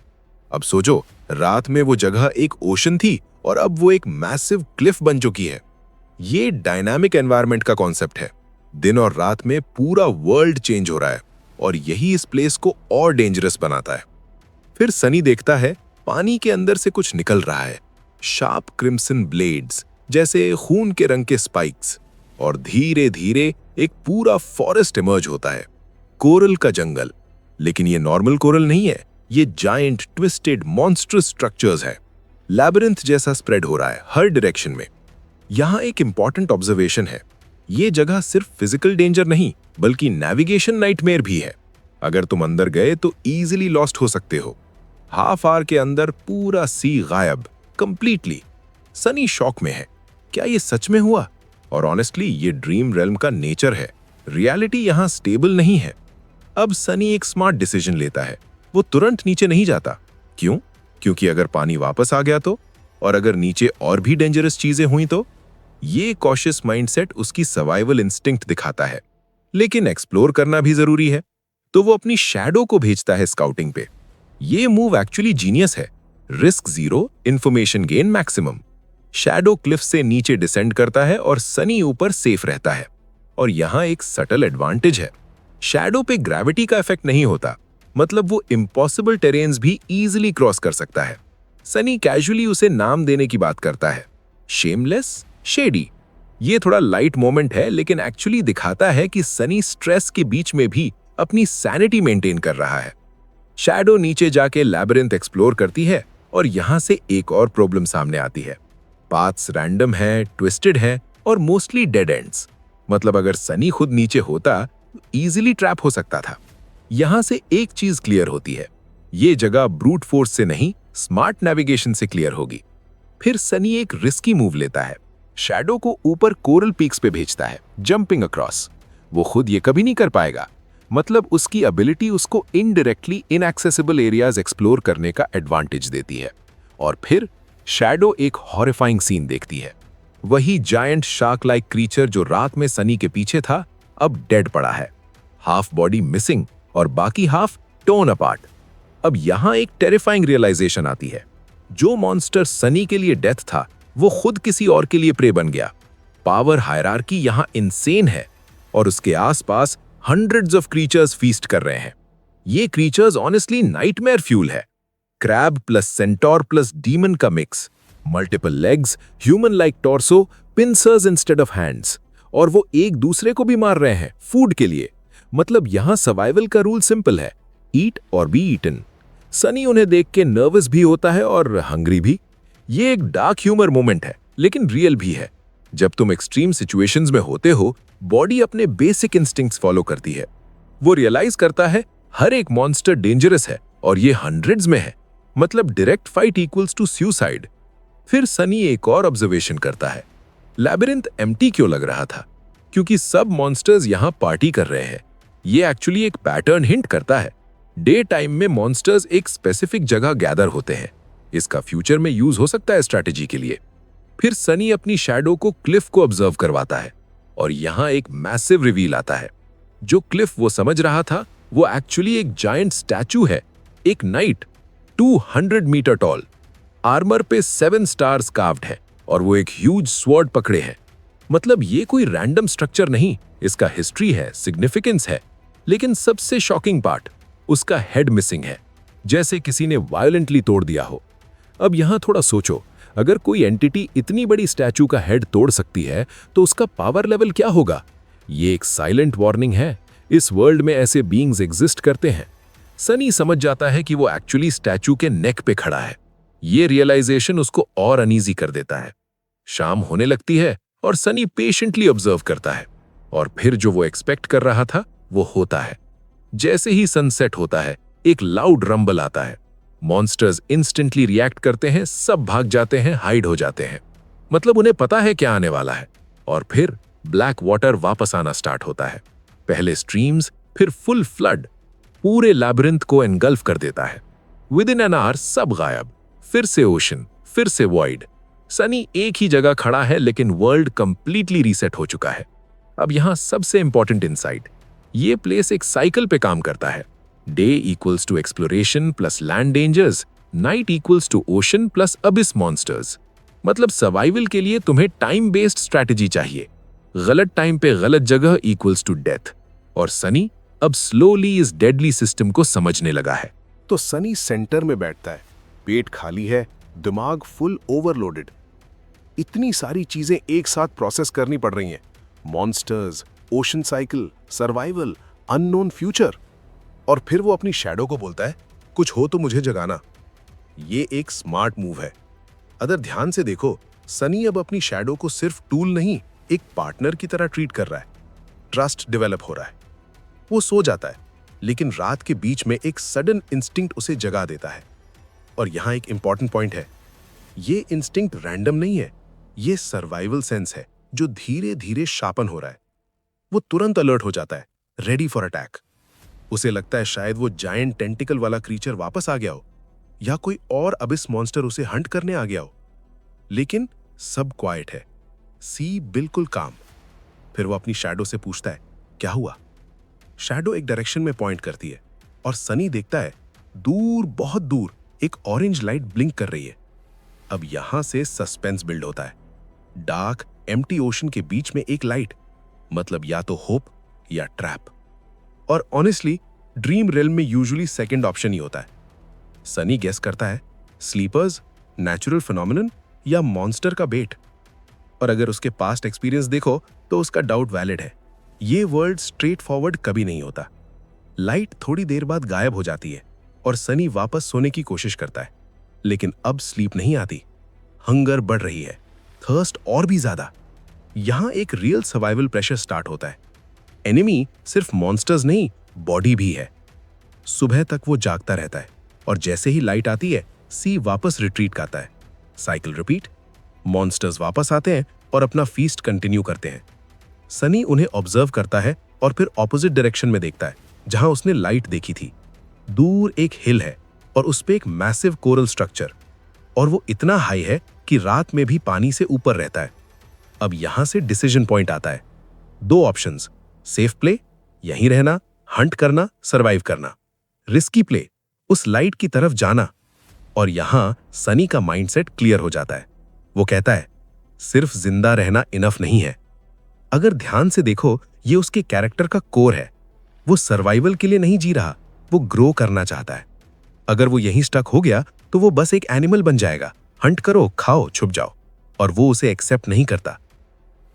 Speaker 3: अब सोचो, रात में वो जगह एक ओशन थी और अब वो एक मैसिव क्लिफ बन चुकी है। ये डायनामिक एनवायरनमेंट का कॉन्सेप्ट है। दिन और रात में पूरा वर्ल्ड चेंज हो रहा है और यही इस प्लेस को और डेंजरस बनाता है। फिर सनी देखता है पानी के अंदर से कुछ निकल रहा है, शार्प क्रिम्सन ब्लेड्स जैसे खून के रंग के स्पाइक्स, और धीरे धीरे एक पूरा फॉरेस्ट इमर्ज होता है, कोरल का जंगल। लेकिन ये नॉर्मल कोरल नहीं है, ये जायंट ट्विस्टेड मॉन्स्ट्रस स्ट्रक्चर्स है। लैबिरिंथ जैसा स्प्रेड हो रहा है हर डायरेक्शन में। यहाँ एक इंपॉर्टेंट ऑब्जर्वेशन है, ये जगह सिर्फ फिजिकल डेंजर नहीं बल्कि नेविगेशन नाइटमेयर भी है। अगर तुम अंदर गए तो इजीली लॉस्ट हो सकते हो। हाफ आवर के अंदर पूरा सी गायब कंप्लीटली। सनी शॉक में है, क्या ये सच में हुआ? और ऑनेस्टली ये ड्रीम रेल्म का नेचर है, रियलिटी यहाँ स्टेबल नहीं है। अब सनी एक स्मार्ट डिसीजन लेता है, वो तुरंत नीचे नहीं जाता। क्यों? क्योंकि अगर पानी वापस आ गया तो, और अगर नीचे और भी डेंजरस चीजें हुई तो। ये कॉशियस माइंडसेट उसकी सर्वाइवल इंस्टिंक्ट दिखाता है। लेकिन एक्सप्लोर करना भी जरूरी है, तो वो अपनी शैडो को भेजता है स्काउटिंग पे। ये मूव एक्चुअली जीनियस है। Risk zero, information gain maximum. Shadow Cliff से नीचे डिसेंड करता है और सनी ऊपर सेफ रहता है। और यहाँ एक सटल एडवांटेज है, शैडो पे ग्रेविटी का इफेक्ट नहीं होता, मतलब वो इम्पॉसिबल टेरेन्स भी इजीली क्रॉस कर सकता है। सनी कैजुअली उसे नाम देने की बात करता है, शेमलेस शेडी। ये थोड़ा लाइट मोमेंट है लेकिन एक्चुअली दिखाता है कि सनी स्ट्रेस के बीच में भी अपनी सैनिटी मेंटेन कर रहा है। शैडो नीचे जाके लैबिरिंथ एक्सप्लोर करती है और यहां से एक और प्रॉब्लम सामने आती है। पाथ्स रैंडम हैं, ट्विस्टेड हैं और मोस्टली डेड एंड्स। मतलब अगर सनी खुद नीचे होता तो इजीली ट्रैप हो सकता था। यहां से एक चीज क्लियर होती है, ये जगह ब्रूट फोर्स से नहीं स्मार्ट नेविगेशन से क्लियर होगी। फिर सनी एक रिस्की मूव लेता है, शैडो को ऊपर कोरल पीक्स पे भेजता है, जंपिंग अक्रॉस। वो खुद ये कभी नहीं कर पाएगा, मतलब उसकी एबिलिटी उसको इनडायरेक्टली इनएक्सेसिबल एरियाज एक्सप्लोर करने का एडवांटेज देती है। और फिर शैडो एक हॉरिफाइंग सीन देखती है। वही जायंट शार्क लाइक क्रीचर जो रात में सनी के पीछे था अब डेड पड़ा है, हाफ बॉडी मिसिंग और बाकी हाफ टोन अपार्ट। अब यहां एक टेरिफाइंग रियलाइजेशन आती है, जो मॉन्स्टर सनी के लिए डेथ था वो खुद किसी और के लिए प्रे बन गया। पावर हायरार्की यहां इनसेन है और उसके आसपास हंड्रेड्स ऑफ क्रीचर्स फीस्ट कर रहे हैं। ये क्रीचर्स ऑनेस्टली नाइटमेयर फ्यूल है। Crab plus centaur plus demon का मिक्स, multiple legs, human like torso, pincers instead of hands, और वो एक दूसरे को भी मार रहे हैं फूड के लिए। मतलब यहां सर्वाइवल का रूल सिंपल है, ईट और बी ईटन। सनी उन्हें देख के नर्वस भी होता है और हंग्री भी। ये एक डार्क ह्यूमर मोमेंट है लेकिन रियल भी है। जब तुम एक्सट्रीम सिचुएशंस में होते हो, बॉडी अपने बेसिक इंस्टिंक्ट्स फॉलो करती है। वो रियलाइज करता है हर एक मॉन्स्टर डेंजरस है और ये हंड्रेड्स में है, मतलब direct fight equals to suicide. फिर सनी एक और ऑब्जर्वेशन करता है, लैबिरिंथ एम्प्टी क्यों लग रहा था? क्योंकि सब मॉन्स्टर्स यहां पार्टी कर रहे हैं। ये एक्चुअली एक पैटर्न हिंट करता है। डे टाइम में मॉन्स्टर्स एक स्पेसिफिक जगह गैदर होते हैं। इसका फ्यूचर में यूज हो सकता है स्ट्रैटेजी के लिए। फिर सनी अपनी शैडो को क्लिफ को ऑब्जर्व करवाता है और यहां एक मैसिव रिवील आता है। जो क्लिफ वो समझ रहा था वो एक्चुअली एक जायंट स्टैचू है, एक नाइट 200 मीटर टॉल, आर्मर पे 7 स्टार्स कार्व्ड है और वो एक ह्यूज स्वॉर्ड पकड़े हैं। मतलब ये कोई रैंडम स्ट्रक्चर नहीं, इसका हिस्ट्री है, सिग्निफिकेंस है। लेकिन सबसे शॉकिंग पार्ट, उसका हेड मिसिंग है, जैसे किसी ने वायलेंटली तोड़ दिया हो। अब यहां थोड़ा सोचो, अगर कोई एंटिटी इतनी बड़ी स्टैचू का हेड तोड़ सकती है तो उसका पावर लेवल क्या होगा? ये एक साइलेंट वार्निंग है, इस वर्ल्ड में ऐसे बीइंग्स एग्जिस्ट करते हैं। सनी समझ जाता है कि वो एक्चुअली स्टैचू के नेक पे खड़ा है। ये रियलाइजेशन उसको और अनईजी कर देता है। शाम होने लगती है और सनी पेशेंटली ऑब्जर्व करता है और फिर जो वो एक्सपेक्ट कर रहा था वो होता है। जैसे ही सनसेट होता है एक लाउड रंबल आता है। मॉन्स्टर्स इंस्टेंटली रिएक्ट करते हैं, सब भाग जाते हैं, हाइड हो जाते हैं। मतलब उन्हें पता है क्या आने वाला है। और फिर ब्लैक वाटर वापस आना स्टार्ट होता है। पहले स्ट्रीम्स, फिर फुल फ्लड पूरे लैबिरिंथ को एनगल्फ कर देता है। विद इन एन आवर सब गायब।
Speaker 4: फिर से ओशन, फिर से वॉइड। सनी एक ही जगह खड़ा है लेकिन वर्ल्ड कंप्लीटली रीसेट हो चुका है। अब यहां सबसे इंपॉर्टेंट इनसाइट, ये प्लेस एक साइकिल पे काम करता है। Day equals to exploration plus land dangers, night equals to ocean plus abyss monsters. मतलब सर्वाइवल के लिए तुम्हें टाइम बेस्ड स्ट्रैटेजी चाहिए। गलत टाइम पे गलत जगह इक्वल्स टू डेथ। और सनी अब स्लोली इस डेडली सिस्टम को समझने लगा है।
Speaker 2: तो सनी सेंटर में बैठता है, पेट खाली है, दिमाग फुल ओवरलोडेड। इतनी सारी चीजें एक साथ प्रोसेस करनी पड़ रही हैं। Monsters, ocean cycle, survival, unknown future. और फिर वो अपनी शैडो को बोलता है, कुछ हो तो मुझे जगाना। ये एक स्मार्ट मूव है। अगर ध्यान से देखो, सनी अब अपनी शैडो को सिर्फ टूल नहीं, एक पार्टनर की तरह ट्रीट कर रहा है। ट्रस्ट डेवलप हो रहा है। वो सो जाता है, लेकिन रात के बीच में एक सडन इंस्टिंक्ट उसे जगा देता है। और यहां एक इंपॉर्टेंट पॉइंट है, ये इंस्टिंक्ट रैंडम नहीं है, ये सर्वाइवल सेंस है जो धीरे धीरे शार्पन हो रहा है। वो तुरंत अलर्ट हो जाता है, रेडी फॉर अटैक। उसे लगता है शायद वो जायंट टेंटिकल वाला क्रीचर वापस आ गया हो, या कोई और अबिस मॉन्स्टर उसे हंट करने आ गया हो। लेकिन सब क्वाइट है, सी बिल्कुल काम। फिर वो अपनी शैडो से पूछता है, क्या हुआ? शैडो एक डायरेक्शन में पॉइंट करती है और सनी देखता है दूर, बहुत दूर एक ऑरेंज लाइट ब्लिंक कर रही है। अब यहां से सस्पेंस बिल्ड होता है। डार्क एम्प्टी ओशन के बीच में एक लाइट, मतलब या तो होप या ट्रैप। और ऑनेस्टली ड्रीम रेल्म में यूजुअली सेकंड ऑप्शन ही होता है। सनी गेस करता है स्लीपर्स, नेचुरल फिनोमिनन या मॉन्स्टर का बेट। और अगर उसके पास्ट एक्सपीरियंस देखो तो उसका डाउट वैलिड है। ये वर्ल्ड स्ट्रेट फॉरवर्ड कभी नहीं होता। लाइट थोड़ी देर बाद गायब हो जाती है और सनी वापस सोने की कोशिश करता है, लेकिन अब स्लीप नहीं आती। हंगर बढ़ रही है, थर्स्ट और भी ज्यादा। यहां एक रियल सर्वाइवल प्रेशर स्टार्ट होता है। एनिमी सिर्फ मॉन्स्टर्स नहीं, बॉडी भी है। सुबह तक वो जागता रहता है और जैसे ही लाइट आती है, सी वापस रिट्रीट करता है। Cycle repeat. मॉन्स्टर्स वापस आते हैं और अपना फीस्ट कंटिन्यू करते हैं। सनी उन्हें ऑब्जर्व करता है और फिर ऑपोजिट डायरेक्शन में देखता है, जहां उसने लाइट देखी थी। दूर एक हिल है और उस पे एक मैसिव कोरल स्ट्रक्चर, और वो इतना हाई है कि रात में भी पानी से ऊपर रहता है। अब यहां से डिसीजन पॉइंट आता है। दो ऑप्शंस, सेफ प्ले, यहीं रहना, हंट करना, सरवाइव करना। रिस्की प्ले, उस लाइट की तरफ जाना। और यहां सनी का माइंडसेट क्लियर हो जाता है। वो कहता है, सिर्फ जिंदा रहना इनफ नहीं है। अगर ध्यान से देखो, ये उसके कैरेक्टर का कोर है। वो सर्वाइवल के लिए नहीं जी रहा, वो ग्रो करना चाहता है। अगर वो यहीं स्टक हो गया तो वो बस एक एनिमल बन जाएगा। हंट करो, खाओ, छुप जाओ। और वो उसे एक्सेप्ट नहीं करता।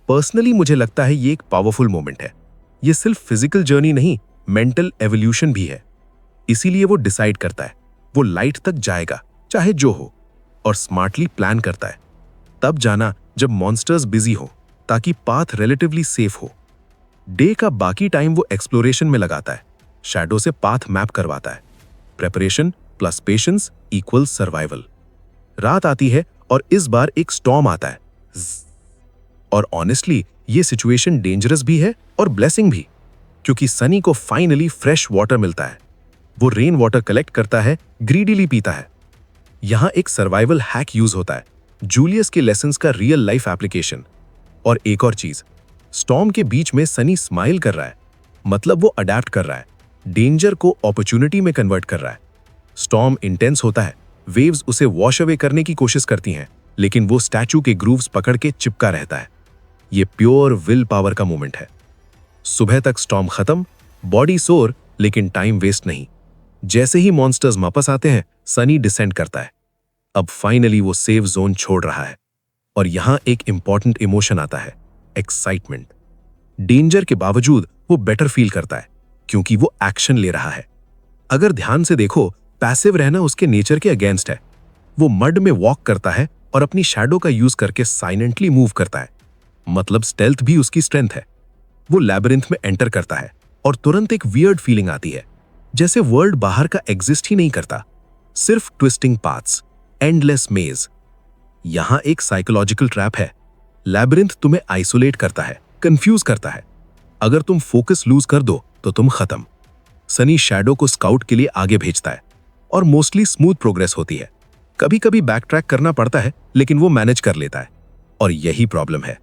Speaker 2: पर्सनली मुझे लगता है ये एक पावरफुल मोमेंट है। ये सिर्फ फिजिकल जर्नी नहीं, मेंटल एवोल्यूशन भी है। इसीलिए वो डिसाइड करता है, वो लाइट तक जाएगा, चाहे जो हो। और स्मार्टली प्लान करता है, तब जाना जब मॉन्स्टर्स बिजी हो, ताकि पाथ रिलेटिवली सेफ हो। डे का बाकी टाइम वो एक्सप्लोरेशन में लगाता है, शैडो से पाथ मैप करवाता है। Preparation plus patience equal survival. रात आती है और इस बार एक स्टॉर्म आता है। और ऑनेस्टली ये सिचुएशन डेंजरस भी है और ब्लेसिंग भी, क्योंकि सनी को फाइनली फ्रेश वाटर मिलता है। वो रेन वाटर कलेक्ट करता है, ग्रीडीली पीता है। यहां एक सर्वाइवल हैक यूज होता है, जूलियस के लेसन्स का रियल लाइफ एप्लीकेशन। और एक और चीज, स्टॉर्म के बीच में सनी स्माइल कर रहा है, मतलब वो अडेप्ट कर रहा है, डेंजर को अपॉर्चुनिटी में कन्वर्ट कर रहा है। स्टॉर्म इंटेंस होता है, वेव्स उसे वॉश अवे करने की कोशिश करती हैं, लेकिन वो स्टैचू के ग्रूव्स पकड़ के चिपका रहता है। ये प्योर विल पावर का मोमेंट है। सुबह तक स्टॉर्म खत्म, बॉडी सोर, लेकिन टाइम वेस्ट नहीं। जैसे ही मॉन्स्टर्स वापस आते हैं, सनी डिसेंड करता है। अब फाइनली वो सेफ जोन छोड़ रहा है। और यहां एक इंपॉर्टेंट इमोशन आता है, एक्साइटमेंट। डेंजर के बावजूद वो बेटर फील करता है, क्योंकि वो एक्शन ले रहा है। अगर ध्यान से देखो, पैसिव रहना उसके नेचर के अगेंस्ट है। वो मड में वॉक करता है और अपनी शैडो का यूज करके साइलेंटली मूव करता है, मतलब स्टेल्थ भी उसकी स्ट्रेंथ है। वो लैबिरिंथ में एंटर करता है और तुरंत एक वियर्ड फीलिंग आती है, जैसे वर्ल्ड बाहर का एग्जिस्ट ही नहीं करता, सिर्फ ट्विस्टिंग पाथ्स, एंडलेस मेज। यहां एक साइकोलॉजिकल ट्रैप है। लैबिरिंथ तुम्हें आइसोलेट करता है, कंफ्यूज करता है। अगर तुम फोकस लूज कर दो तो तुम खत्म। सनी शैडो को स्काउट के लिए आगे भेजता है और मोस्टली स्मूथ प्रोग्रेस होती है।
Speaker 3: कभी कभी बैक ट्रैक करना पड़ता है, लेकिन वो मैनेज कर लेता है। और यही प्रॉब्लम है,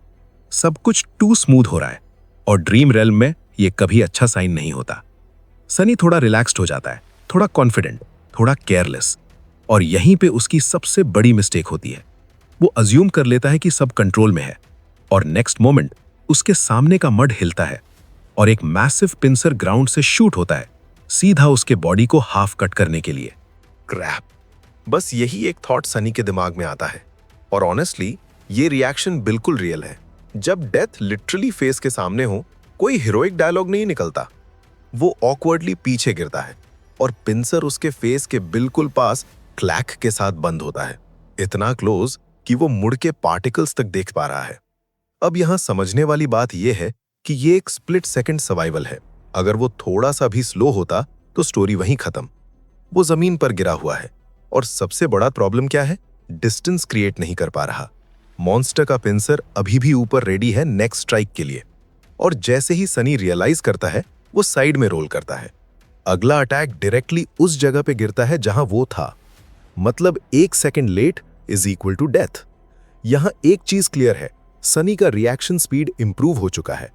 Speaker 3: सब कुछ टू स्मूथ हो रहा है और ड्रीम रेल्म में ये कभी अच्छा साइन नहीं होता। सनी थोड़ा रिलैक्स्ड हो जाता है, थोड़ा कॉन्फिडेंट, थोड़ा केयरलेस, और यहीं पे उसकी सबसे बड़ी मिस्टेक होती है। वो अज्यूम कर लेता है कि सब कंट्रोल में है, और नेक्स्ट मोमेंट उसके सामने का मड हिलता है और एक मैसिव पिंसर ग्राउंड से शूट होता है, सीधा उसके बॉडी को हाफ कट करने के लिए।
Speaker 2: क्रैप। बस यही एक थॉट सनी के दिमाग में आता है, और ऑनेस्टली ये रिएक्शन बिल्कुल रियल है। जब डेथ लिटरली फेस के सामने हो, कोई हीरोइक डायलॉग नहीं निकलता। वो ऑकवर्डली पीछे गिरता है और पिंसर उसके फेस के बिल्कुल पास क्लैक के साथ बंद होता है, इतना क्लोज कि वो मुड़ के पार्टिकल्स तक देख पा रहा है। अब यहां समझने वाली बात यह है कि ये एक स्प्लिट सेकंड सर्वाइवल है। अगर वो थोड़ा सा भी स्लो होता तो स्टोरी वहीं खत्म। वो जमीन पर गिरा हुआ है, और सबसे बड़ा प्रॉब्लम क्या है, डिस्टेंस क्रिएट नहीं कर पा रहा। मॉन्स्टर का पिंसर अभी भी ऊपर रेडी है नेक्स्ट स्ट्राइक के लिए, और जैसे ही सनी रियलाइज करता है, वो साइड में रोल करता है। अगला अटैक डायरेक्टली उस जगह पे गिरता है जहां वो था। मतलब 1 second late is equal to death. यहां एक चीज क्लियर है, सनी का रिएक्शन स्पीड इंप्रूव हो चुका है।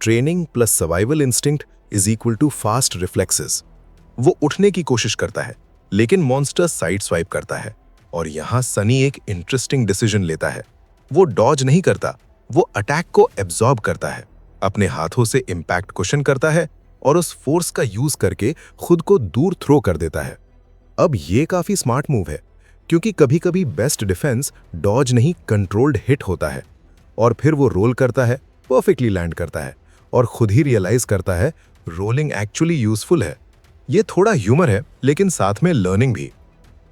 Speaker 2: Training plus survival instinct is equal to fast reflexes. वो उठने की कोशिश करता है, लेकिन मॉन्स्टर साइड स्वाइप करता है, और यहां सनी एक इंटरेस्टिंग डिसीजन लेता है। वो डॉज नहीं करता, वो अटैक को एब्जॉर्ब करता है, अपने हाथों से इंपैक्ट कुशन करता है और उस फोर्स का यूज करके खुद को दूर थ्रो कर देता है। अब ये काफी स्मार्ट मूव है, क्योंकि कभी कभी बेस्ट डिफेंस डॉज नहीं कंट्रोल्ड हिट होता है। और फिर वो रोल करता है, परफेक्टली लैंड करता है, और खुद ही रियलाइज करता है रोलिंग एक्चुअली यूजफुल है। ये थोड़ा ह्यूमर है, लेकिन साथ में लर्निंग भी।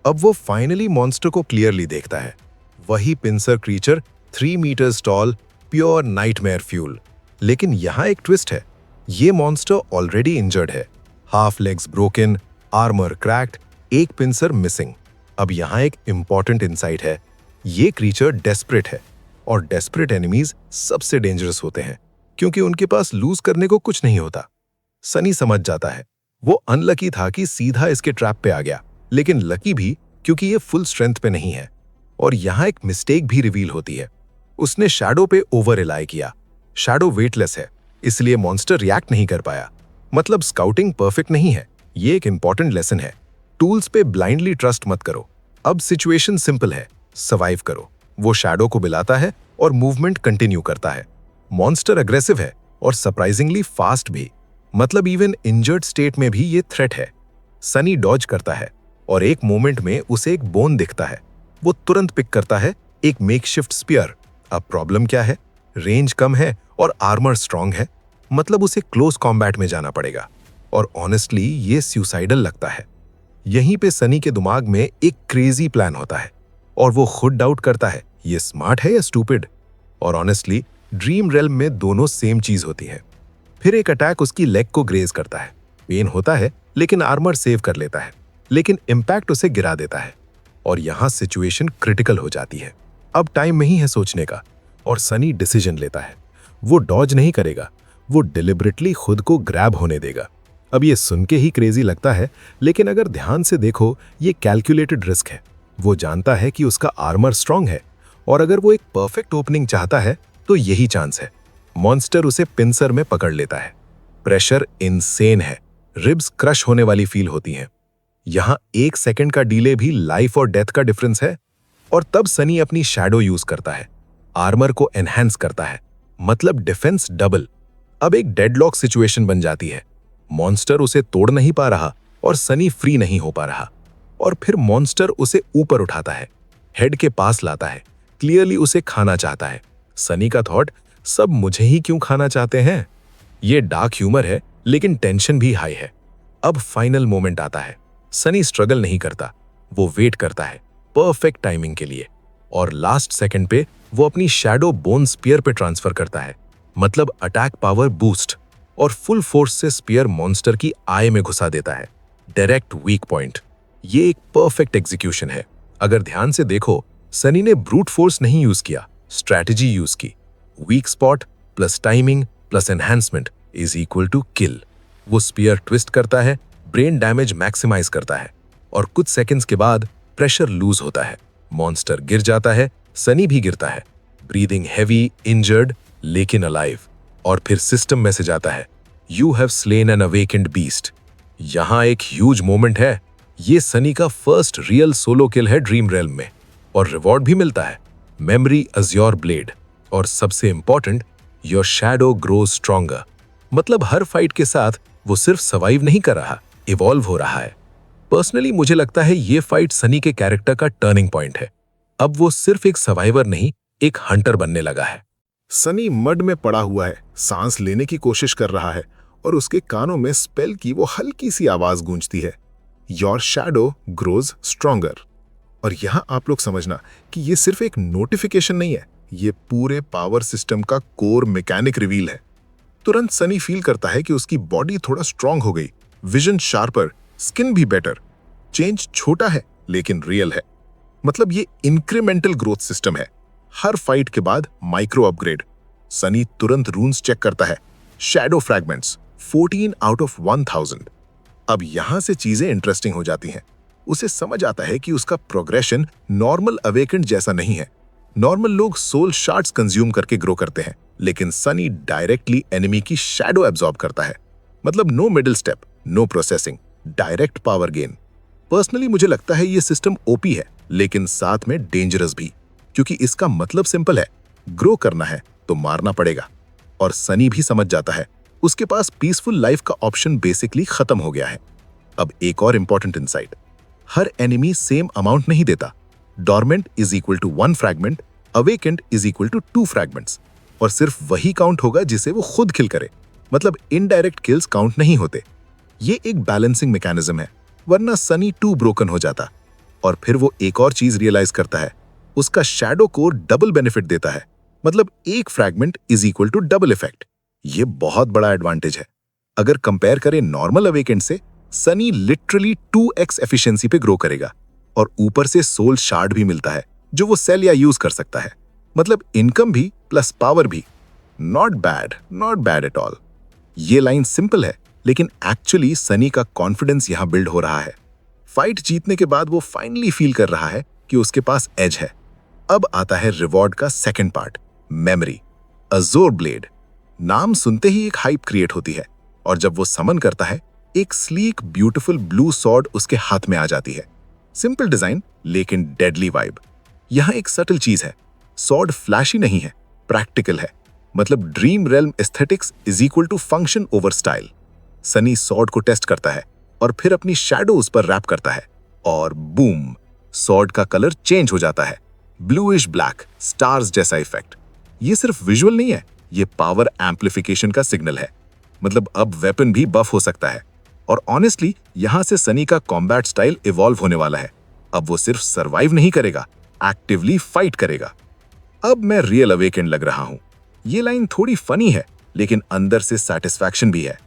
Speaker 2: अब वो फाइनली मॉन्स्टर को क्लियरली देखता है, वही pincer creature 3 metres tall, pure nightmare fuel. लेकिन यहां एक ट्विस्ट है, ये मॉन्स्टर ऑलरेडी इंजर्ड है, half legs broken, armour cracked, एक पिंसर मिसिंग। अब यहां एक इंपॉर्टेंट इंसाइट है, ये क्रीचर डेस्परेट है, और डेस्परेट एनिमीज सबसे डेंजरस होते हैं, क्योंकि उनके पास लूज करने को कुछ नहीं होता। सनी समझ जाता है, वो अनलकी था कि सीधा इसके ट्रैप पे आ गया, लेकिन लकी भी क्योंकि ये फुल स्ट्रेंथ पे नहीं है। और यहां एक मिस्टेक भी रिवील होती है, उसने शैडो पे ओवर रिलाई किया। शैडो वेटलेस है, इसलिए मॉन्स्टर रिएक्ट नहीं कर पाया। मतलब स्काउटिंग परफेक्ट नहीं है, ये एक इंपॉर्टेंट लेसन है। टूल्स पे ब्लाइंडली ट्रस्ट मत करो। अब सिचुएशन सिंपल है, सर्वाइव करो। वो शैडो को मिलाता है और मूवमेंट कंटिन्यू करता है। मॉन्स्टर अग्रेसिव है और सरप्राइजिंगली फास्ट भी, मतलब इवन इंजर्ड स्टेट में भी ये थ्रेट है। सनी डॉज करता है और एक मोमेंट में उसे एक बोन दिखता है। वो तुरंत पिक करता है, एक मेकशिफ्ट स्पीयर। अब प्रॉब्लम क्या है, रेंज कम है और आर्मर स्ट्रांग है, मतलब उसे क्लोज कॉम्बैट में जाना पड़ेगा। और ऑनेस्टली ये सुसाइडल लगता है। यहीं पे सनी के दिमाग में एक क्रेजी प्लान होता है, और वो खुद डाउट करता है, ये स्मार्ट है या स्टूपिड। और ऑनेस्टली ड्रीम रेल्म में दोनों सेम चीज होती है। फिर एक अटैक उसकी लेग को ग्रेज करता है, पेन होता है, लेकिन आर्मर सेव कर लेता है, लेकिन इंपैक्ट उसे गिरा देता है। और यहां सिचुएशन क्रिटिकल हो जाती है। अब टाइम नहीं है सोचने का, और सनी डिसीजन लेता है। वो डॉज नहीं करेगा, वो डिलिबरेटली खुद को ग्रैब होने देगा। अब ये सुन के ही क्रेजी लगता है, लेकिन अगर ध्यान से देखो, ये कैलकुलेटेड रिस्क है। वो जानता है कि उसका आर्मर स्ट्रांग है, और अगर वो एक परफेक्ट ओपनिंग चाहता है तो यही चांस है। मॉन्स्टर उसे पिंसर में पकड़ लेता है। प्रेशर इनसेन है, रिब्स क्रश होने वाली फील होती हैं। यहां 1 सेकंड का डिले भी लाइफ और डेथ का डिफरेंस है। और तब सनी अपनी शैडो यूज करता है, आर्मर को एनहांस करता है, मतलब डिफेंस डबल। अब एक डेडलॉक सिचुएशन बन जाती है। मॉन्स्टर उसे तोड़ नहीं पा रहा और सनी फ्री नहीं हो पा रहा। और फिर मॉन्स्टर उसे ऊपर उठाता है, हेड के पास लाता है, क्लियरली उसे खाना चाहता है। सनी का थॉट, सब मुझे ही क्यों खाना चाहते हैं। ये डार्क ह्यूमर है, लेकिन टेंशन भी हाई है। अब फाइनल मोमेंट आता है। सनी स्ट्रगल नहीं करता, वो वेट करता है परफेक्ट टाइमिंग के लिए, और लास्ट सेकंड पे वो अपनी शैडो बोन स्पीयर पे ट्रांसफर करता है, मतलब अटैक पावर बूस्ट, और फुल फोर्स से स्पीयर मॉन्स्टर की आई में घुसा देता है, डायरेक्ट वीक पॉइंट। ये एक परफेक्ट एग्जीक्यूशन है। अगर ध्यान से देखो, सनी ने ब्रूट फोर्स नहीं यूज किया, स्ट्रैटेजी यूज की। Weak spot plus timing plus enhancement is equal to kill. वो स्पीयर ट्विस्ट करता है, ब्रेन डैमेज मैक्सिमाइज करता है, और कुछ सेकंड्स के बाद
Speaker 4: प्रेशर लूज होता है, मॉन्स्टर गिर जाता है, सनी भी गिरता है, ब्रीदिंग हैवी, इंजर्ड लेकिन अलाइव। और फिर सिस्टम मैसेज आता है, you have slain an awakened beast. यहां एक ह्यूज मोमेंट है। ये सनी का फर्स्ट रियल सोलो किल है ड्रीम रेल्म में, और रिवॉर्ड भी मिलता है, मेमोरी अज्योर ब्लेड, और सबसे important, your shadow grows stronger. मतलब हर फाइट के साथ वो सिर्फ सर्वाइव नहीं कर रहा, इवॉल्व हो रहा है। पर्सनली मुझे लगता है ये फाइट सनी के कैरेक्टर का टर्निंग पॉइंट है। अब वो सिर्फ एक सर्वाइवर नहीं, एक हंटर बनने लगा है।
Speaker 2: सनी मड में पड़ा हुआ है, सांस लेने की कोशिश कर रहा है और उसके कानों में स्पेल की वो हल्की सी आवाज गूंजती है, योर शैडो ग्रोज स्ट्रॉन्गर। और यहां आप लोग समझना कि ये सिर्फ एक नोटिफिकेशन नहीं है, ये पूरे पावर सिस्टम का कोर मैकेनिक रिवील है। तुरंत सनी फील करता है कि उसकी बॉडी थोड़ा स्ट्रांग हो गई, विजन शार्पर, स्किन भी बेटर। चेंज छोटा है लेकिन रियल है। मतलब ये इंक्रीमेंटल ग्रोथ सिस्टम है। हर फाइट के बाद माइक्रो अपग्रेड। सनी तुरंत रून्स चेक करता है, शैडो फ्रैगमेंट्स 14 आउट ऑफ 1000। अब यहां से चीजें इंटरेस्टिंग हो जाती हैं। उसे समझ आता है कि उसका प्रोग्रेशन नॉर्मल अवेकेंड जैसा नहीं है। नॉर्मल लोग सोल शार्ट्स कंज्यूम करके ग्रो करते हैं, लेकिन सनी डायरेक्टली एनिमी की शैडो एब्जॉर्ब करता है। मतलब no middle step, no processing, direct power gain. Personally मुझे लगता है ये सिस्टम ओपी है, लेकिन साथ में डेंजरस भी, क्योंकि इसका मतलब सिंपल है, ग्रो करना है तो मारना पड़ेगा। और सनी भी समझ जाता है, उसके पास पीसफुल लाइफ का ऑप्शन बेसिकली खत्म हो गया है। अब एक और इंपॉर्टेंट इंसाइट, हर एनिमी सेम अमाउंट नहीं देता। Dormant is equal to 1 fragment, awakened is equal to 2 fragments, और सिर्फ वही काउंट होगा जिसे वो खुद किल करे। मतलब इनडायरेक्ट किल्स काउंट नहीं होते। ये एक बैलेंसिंग मैकेनिज्म है, वरना सनी 2 ब्रोकन हो जाता। और फिर वो एक और चीज रियलाइज करता है, उसका शैडो कोर डबल बेनिफिट देता है। मतलब एक fragment is equal to double effect. ये बहुत बड़ा एडवांटेज है। अगर कंपेयर करें नॉर्मल अवेकेंड से, सनी लिटरली 2x एफिशिएंसी पे ग्रो करेगा, और ऊपर से सोल शार्ड भी मिलता है जो वो सेल या यूज कर सकता है। मतलब इनकम भी प्लस पावर भी। Not bad at all. ये लाइन सिंपल है, लेकिन एक्चुअली सनी का कॉन्फिडेंस यहां बिल्ड हो रहा है। फाइट जीतने के बाद वो फाइनली फील कर रहा है कि उसके पास एज है। अब आता है रिवॉर्ड का सेकंड पार्ट, मेमोरी अज़ोर ब्लेड। नाम सुनते ही एक हाइप क्रिएट होती है, और जब वो समन करता है, एक स्लीक ब्यूटीफुल ब्लू सॉर्ड उसके हाथ में आ जाती है। सिंपल डिजाइन लेकिन डेडली वाइब। यहां एक सटल चीज है, सॉर्ड फ्लैशी नहीं है, प्रैक्टिकल है। मतलब dream realm aesthetics is equal to function over style. Sunny sword को टेस्ट करता है और फिर अपनी शैडो उस पर रैप करता है, और बूम, सॉर्ड का कलर चेंज हो जाता है, ब्लूइश ब्लैक, स्टार्स जैसा इफेक्ट। ये सिर्फ विजुअल नहीं है, ये पावर एम्प्लीफिकेशन का सिग्नल है। मतलब अब वेपन भी बफ हो सकता है। और ऑनेस्टली यहां से सनी का कॉम्बैट स्टाइल इवॉल्व होने वाला है। अब वो सिर्फ सर्वाइव नहीं करेगा, एक्टिवली फाइट करेगा। अब मैं रियल अवेकेंड लग रहा हूं। ये लाइन थोड़ी फनी है, लेकिन अंदर से सैटिस्फैक्शन भी है।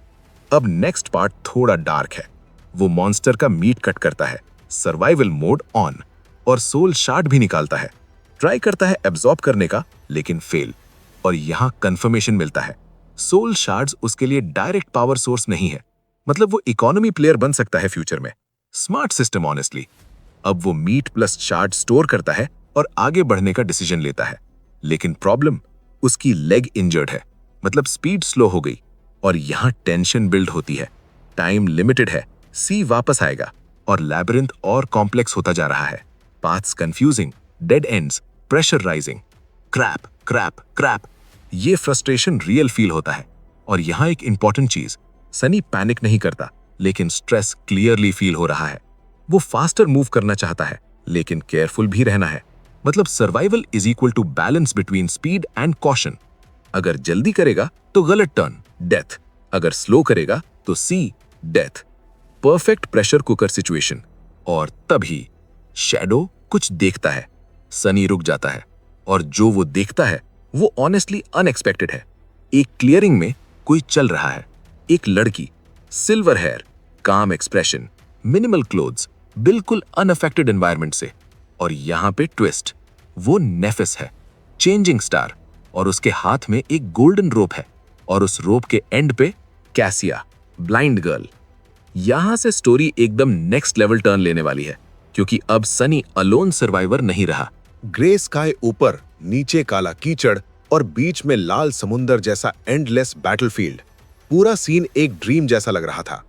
Speaker 2: अब नेक्स्ट पार्ट थोड़ा डार्क है। वो मॉन्स्टर का मीट कट करता है, सर्वाइवल मोड ऑन, और सोल शार्ड भी निकालता है। ट्राई करता है एब्जॉर्ब करने का, लेकिन फेल। और यहां कंफर्मेशन मिलता है, सोल शार्ड्स उसके लिए डायरेक्ट पावर सोर्स नहीं है। मतलब वो इकोनॉमी प्लेयर बन सकता है फ्यूचर में। Smart system honestly. अब वो मीट प्लस शार्ड स्टोर करता है और आगे बढ़ने का डिसीजन लेता है। लेकिन प्रॉब्लम, उसकी लेग इंजर्ड है। मतलब स्पीड स्लो हो गई, और यहां टेंशन बिल्ड होती है। टाइम लिमिटेड है, सी वापस आएगा, और लैबिरिंथ और कॉम्प्लेक्स होता जा रहा है। Paths confusing, dead ends, pressure rising, crap crap crap. ये फ्रस्ट्रेशन रियल फील होता है। और यहां एक इंपॉर्टेंट चीज, सनी पैनिक नहीं करता, लेकिन स्ट्रेस क्लियरली फील हो रहा है। वो फास्टर मूव करना चाहता है, लेकिन केयरफुल भी रहना है। मतलब survival is equal to balance between speed and caution. अगर जल्दी करेगा तो गलत टर्न, डेथ। अगर स्लो करेगा तो see, death. Perfect pressure cooker situation. और तभी शैडो कुछ देखता है। सनी रुक जाता है, और जो वो देखता है वो ऑनेस्टली अनएक्सपेक्टेड है। एक क्लियरिंग में कोई चल रहा है। एक लड़की, सिल्वर हेयर, काम एक्सप्रेशन, मिनिमल क्लोथ्स, बिल्कुल अनअफेक्टेड एनवायरनमेंट से। और यहां पे ट्विस्ट, वो नेफिस है, चेंजिंग स्टार, और उसके हाथ में एक गोल्डन रोप है, और उस रोप के एंड पे कैसिया, ब्लाइंड गर्ल। यहां से स्टोरी एकदम नेक्स्ट लेवल टर्न लेने वाली है।
Speaker 4: क्योंकि अब सनी अलोन सर्वाइवर नहीं रहा।
Speaker 2: ग्रे स्काई ऊपर, नीचे काला कीचड़ और बीच में लाल समुंदर जैसा एंडलेस बैटलफील्ड। पूरा सीन एक ड्रीम जैसा लग रहा था।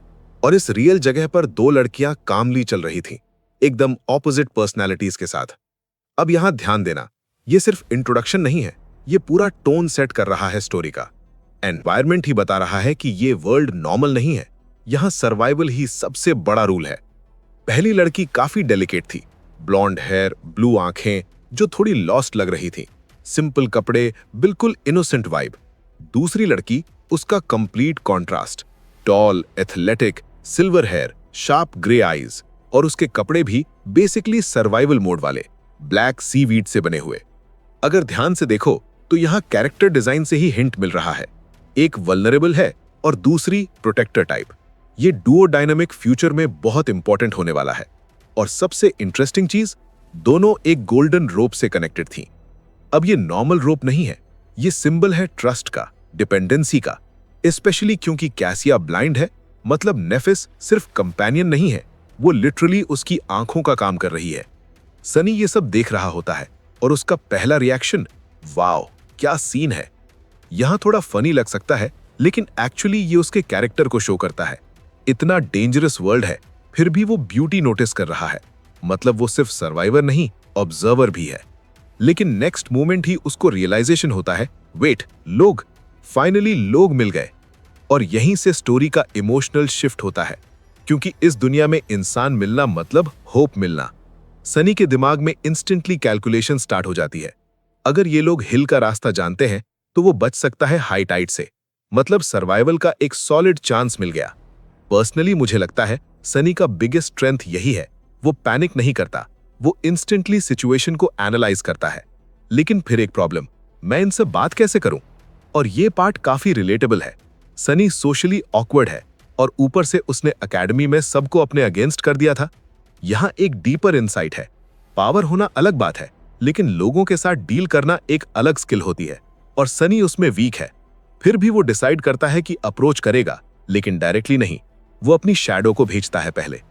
Speaker 2: और इस रियल जगह पर दो लड़कियां कामली चल रही थीं, एकदम ऑपोजिट पर्सनैलिटीज के साथ। अब यहां ध्यान देना, ये सिर्फ इंट्रोडक्शन नहीं है, ये पूरा टोन सेट कर रहा है स्टोरी का। एनवायरमेंट ही बता रहा है कि ये वर्ल्ड नॉर्मल नहीं है, यहां सर्वाइवल ही सबसे बड़ा रूल है। पहली लड़की काफी डेलिकेट थी, ब्लॉन्ड हेयर, ब्लू आंखें जो थोड़ी लॉस्ट लग रही थी, सिंपल कपड़े, बिल्कुल इनोसेंट वाइब। दूसरी लड़की उसका complete contrast, tall, athletic, silver hair, sharp grey eyes, और उसके कपड़े भी बेसिकली सर्वाइवल मोड वाले, ब्लैक सीवीड से बने हुए। अगर ध्यान से देखो तो यहां कैरेक्टर डिजाइन से ही हिंट मिल रहा है, एक वल्नरेबल है और दूसरी प्रोटेक्टर टाइप। ये डुओ डायनामिक फ्यूचर में बहुत इंपॉर्टेंट होने वाला है। और सबसे इंटरेस्टिंग चीज, दोनों एक गोल्डन रोप से कनेक्टेड थी। अब ये नॉर्मल रोप नहीं है, ये सिंबल है ट्रस्ट का, डिपेंडेंसी का, स्पेशली क्योंकि कैसिया ब्लाइंड है। मतलब नेफिस सिर्फ कंपेनियन नहीं है, वो लिटरली उसकी आंखों का काम कर रही है। सनी ये सब देख रहा होता है और उसका पहला रिएक्शन, वाओ क्या सीन है। यहां थोड़ा फनी लग सकता है, लेकिन एक्चुअली ये उसके कैरेक्टर को शो करता है। इतना डेंजरस वर्ल्ड है, फिर भी वो ब्यूटी नोटिस कर रहा है। मतलब वो सिर्फ सर्वाइवर नहीं, ऑब्जर्वर भी है। लेकिन नेक्स्ट मोमेंट ही उसको रियलाइजेशन होता है, वेट, लोग, फाइनली लोग मिल गए। और यहीं से स्टोरी का इमोशनल शिफ्ट होता है, क्योंकि इस दुनिया में इंसान मिलना मतलब होप मिलना। सनी के दिमाग में इंस्टेंटली कैलकुलेशन स्टार्ट हो जाती है। अगर ये लोग हिल का रास्ता जानते हैं तो वो बच सकता है हाई टाइड से, मतलब सर्वाइवल का एक सॉलिड चांस मिल गया। पर्सनली मुझे लगता है सनी का बिगेस्ट स्ट्रेंथ यही है, वो पैनिक नहीं करता, वो इंस्टेंटली सिचुएशन को एनालाइज करता है। लेकिन फिर एक प्रॉब्लम, मैं इनसे बात कैसे करूं? और ये पार्ट काफी रिलेटेबल है। सनी सोशली ऑकवर्ड है और ऊपर से उसने एकेडमी में सबको अपने अगेंस्ट कर दिया था। यहां एक डीपर इनसाइट है, पावर होना अलग बात है, लेकिन लोगों के साथ डील करना एक अलग स्किल होती है, और सनी उसमें वीक है। फिर भी वो डिसाइड करता है कि अप्रोच करेगा, लेकिन डायरेक्टली नहीं, वो अपनी शैडो को भेजता है पहले।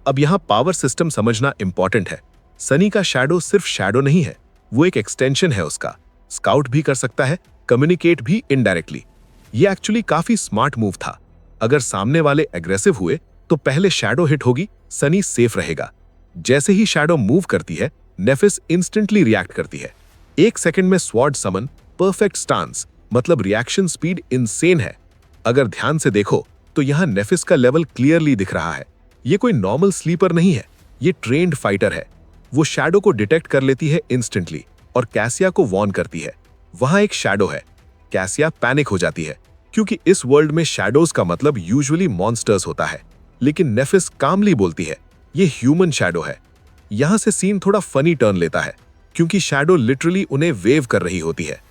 Speaker 2: अब यहां पावर सिस्टम समझना इंपॉर्टेंट है। सनी का शैडो सिर्फ शैडो नहीं है, वो एक एक्सटेंशन है उसका। स्काउट भी कर सकता है, कम्युनिकेट भी इनडायरेक्टली। ये एक्चुअली काफी स्मार्ट मूव था। अगर सामने वाले एग्रेसिव हुए तो पहले शैडो हिट होगी, सनी सेफ रहेगा। जैसे ही शैडो मूव करती है, नेफिस इंस्टेंटली रिएक्ट करती है। 1 सेकंड में स्वॉर्ड समन, परफेक्ट स्टांस, मतलब रिएक्शन स्पीड इनसेन है। अगर ध्यान से देखो तो यहां नेफिस का लेवल क्लियरली दिख रहा है। ये कोई नॉर्मल स्लीपर नहीं है, ये ट्रेन्ड फाइटर है। वो शैडो को डिटेक्ट कर लेती है इंस्टेंटली और कैसिया को वॉर्न करती है, वहां एक शैडो है। कैसिया पैनिक हो जाती है, क्योंकि इस वर्ल्ड में शैडोज का मतलब यूजुअली मॉन्स्टर्स होता है। लेकिन नेफिस कामली बोलती है, ये ह्यूमन शैडो है। यहां से सीन थोड़ा फनी टर्न लेता है, क्योंकि शैडो लिटरली उन्हें वेव कर रही होती है।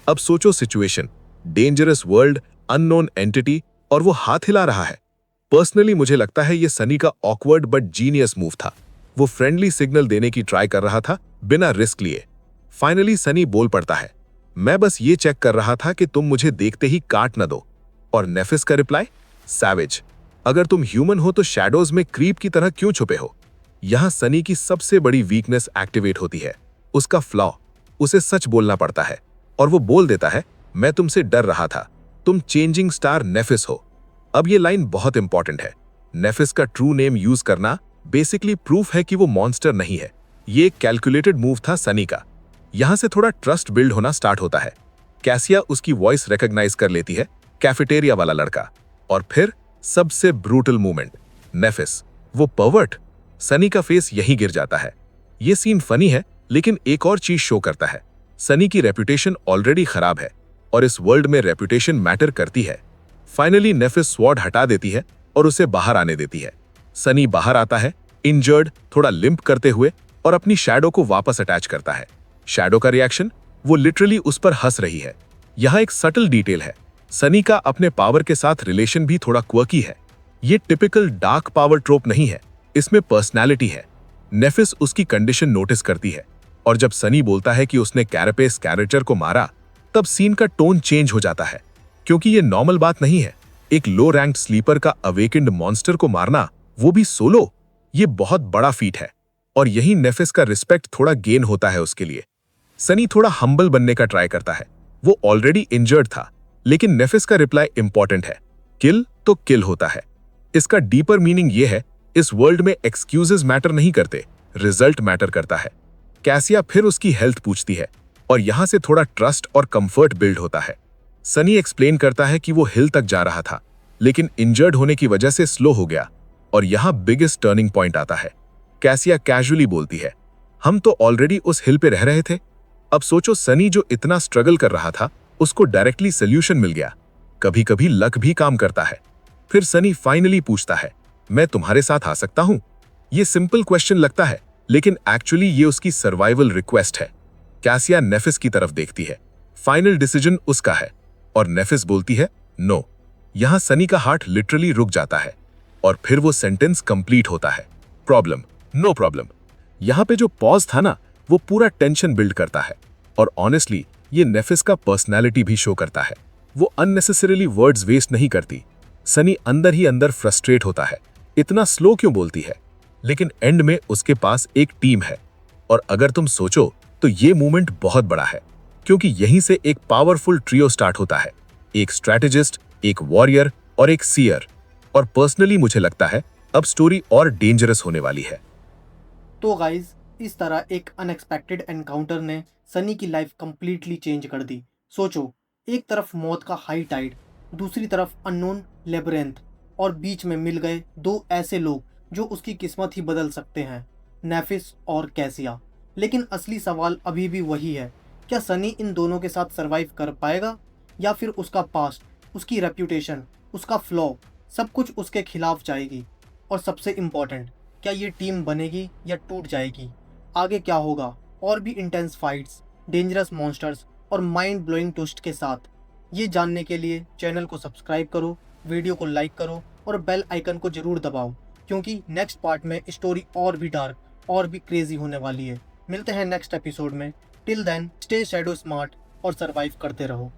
Speaker 2: अब सोचो situation, dangerous world, unknown entity, और वो हाथ हिला रहा है। पर्सनली मुझे लगता है ये सनी का ऑकवर्ड बट जीनियस मूव था। वो फ्रेंडली सिग्नल देने की ट्राई कर रहा था बिना रिस्क लिए। फाइनली सनी बोल पड़ता है, मैं बस ये चेक कर रहा था कि तुम मुझे देखते ही काट न दो। और नेफिस का रिप्लाई, सैवेज, अगर तुम ह्यूमन हो तो शैडोज में क्रीप की तरह क्यों छुपे हो? यहां सनी की सबसे बड़ी वीकनेस एक्टिवेट होती है, उसका फ्लॉ। उसे सच बोलना पड़ता है और वो बोल देता है, मैं तुमसे डर रहा था, तुम चेंजिंग स्टार नेफिस हो। अब ये लाइन बहुत इंपॉर्टेंट है। नेफिस का ट्रू नेम यूज करना बेसिकली प्रूफ है कि वो मॉन्स्टर नहीं है। ये एक कैलकुलेटेड मूव था सनी का। यहां से थोड़ा ट्रस्ट बिल्ड होना स्टार्ट होता है। कैसिया उसकी वॉइस रिकॉग्नाइज कर लेती है, कैफेटेरिया वाला लड़का। और फिर सबसे ब्रूटल मोमेंट, नेफिस, वो पर्वर्ट। सनी का फेस यहीं गिर जाता है। ये सीन फनी है, लेकिन एक और चीज शो करता है। सनी की रेपुटेशन ऑलरेडी खराब है और इस वर्ल्ड में रेपुटेशन मैटर करती है। फाइनली नेफिस स्वॉर्ड हटा देती है और उसे बाहर आने देती है। सनी बाहर आता है, इंजर्ड, थोड़ा लिम्प करते हुए, और अपनी शैडो को वापस अटैच करता है। शैडो का रिएक्शन, वो लिटरली उस पर हंस रही है। यहां एक सटल डिटेल है, सनी का अपने पावर के साथ रिलेशन भी थोड़ा क्वर्की है। ये टिपिकल डार्क पावर ट्रोप नहीं है, इसमें पर्सनैलिटी है। नेफिस उसकी कंडीशन नोटिस करती है, और जब सनी बोलता है कि उसने कैरेपेस कैरेक्टर को मारा, तब सीन का टोन चेंज हो जाता है, क्योंकि ये नॉर्मल बात नहीं है। एक लो रैंक्ड स्लीपर का अवेकेंड मॉन्स्टर को मारना, वो भी सोलो, ये बहुत बड़ा फीट है।
Speaker 4: और यही नेफिस का रिस्पेक्ट थोड़ा गेन होता है उसके लिए। सनी थोड़ा हम्बल बनने का ट्राई करता है। वो ऑलरेडी इंजर्ड था, लेकिन नेफिस का रिप्लाई इंपॉर्टेंट है, किल तो किल होता है। इसका डीपर मीनिंग ये है, इस वर्ल्ड में एक्सक्यूजेस मैटर नहीं करते, रिजल्ट मैटर करता है। कैसिया फिर उसकी हेल्थ पूछती है और यहां से थोड़ा ट्रस्ट और कंफर्ट बिल्ड होता है। सनी एक्सप्लेन करता है कि वो हिल तक जा रहा था, लेकिन इंजर्ड होने की वजह से स्लो हो गया और यहां बिगेस्ट टर्निंग पॉइंट आता है। कैसिया कैजुअली बोलती है, हम तो ऑलरेडी उस हिल पे रह रहे थे। अब सोचो, सनी जो इतना स्ट्रगल कर रहा था उसको डायरेक्टली सोल्यूशन मिल गया। कभी कभी लक भी काम करता है। फिर सनी फाइनली पूछता है, मैं तुम्हारे साथ आ सकता हूं? ये सिंपल क्वेश्चन लगता है, लेकिन एक्चुअली ये उसकी सर्वाइवल रिक्वेस्ट है। कैसिया नेफिस की तरफ देखती है। फाइनल डिसीजन उसका है और नेफिस बोलती है नो। यहां सनी का हार्ट लिटरली रुक जाता है और फिर वो सेंटेंस कंप्लीट होता है, प्रॉब्लम नो प्रॉब्लम। यहां पे जो पॉज था ना, वो पूरा टेंशन बिल्ड करता है और ऑनेस्टली ये नेफिस का पर्सनैलिटी भी शो करता है। वो अननेसेसरीली वर्ड्स वेस्ट नहीं करती। सनी अंदर ही अंदर फ्रस्ट्रेट होता है, इतना स्लो क्यों बोलती है, लेकिन एंड में उसके पास एक टीम है। और अगर तुम सोचो तो ये मूवमेंट बहुत बड़ा है, क्योंकि यहीं से एक पावरफुल ट्रियो स्टार्ट होता है, एक स्ट्रैटेजिस्ट, एक वॉरियर और एक सीयर। और पर्सनली मुझे लगता है अब स्टोरी और डेंजरस होने वाली है।
Speaker 1: तो गाइज, इस तरह एक अनएक्सपेक्टेड एनकाउंटर ने सनी की लाइफ कंप्लीटली चेंज कर दी। सोचो, एक तरफ मौत का हाई टाइड, दूसरी तरफ अननोन लेबरेंथ, और बीच में मिल गए दो ऐसे लोग जो उसकी किस्मत ही बदल सकते हैं, नेफिस और कैसिया। लेकिन असली सवाल अभी भी वही है, क्या सनी इन दोनों के साथ सरवाइव कर पाएगा, या फिर उसका पास्ट, उसकी रेप्यूटेशन, उसका फ्लॉ, सब कुछ उसके खिलाफ जाएगी? और सबसे इम्पॉर्टेंट, क्या ये टीम बनेगी या टूट जाएगी? आगे क्या होगा? और भी इंटेंस फाइट्स, डेंजरस मॉन्स्टर्स और माइंड ब्लोइंग ट्विस्ट के साथ? ये जानने के लिए चैनल को सब्सक्राइब करो, वीडियो को लाइक करो और बेल आइकन को जरूर दबाओ, क्योंकि नेक्स्ट पार्ट में स्टोरी और भी डार्क और भी क्रेजी होने वाली है। मिलते हैं नेक्स्ट एपिसोड में। Till then, stay shadow smart और सर्वाइव करते रहो।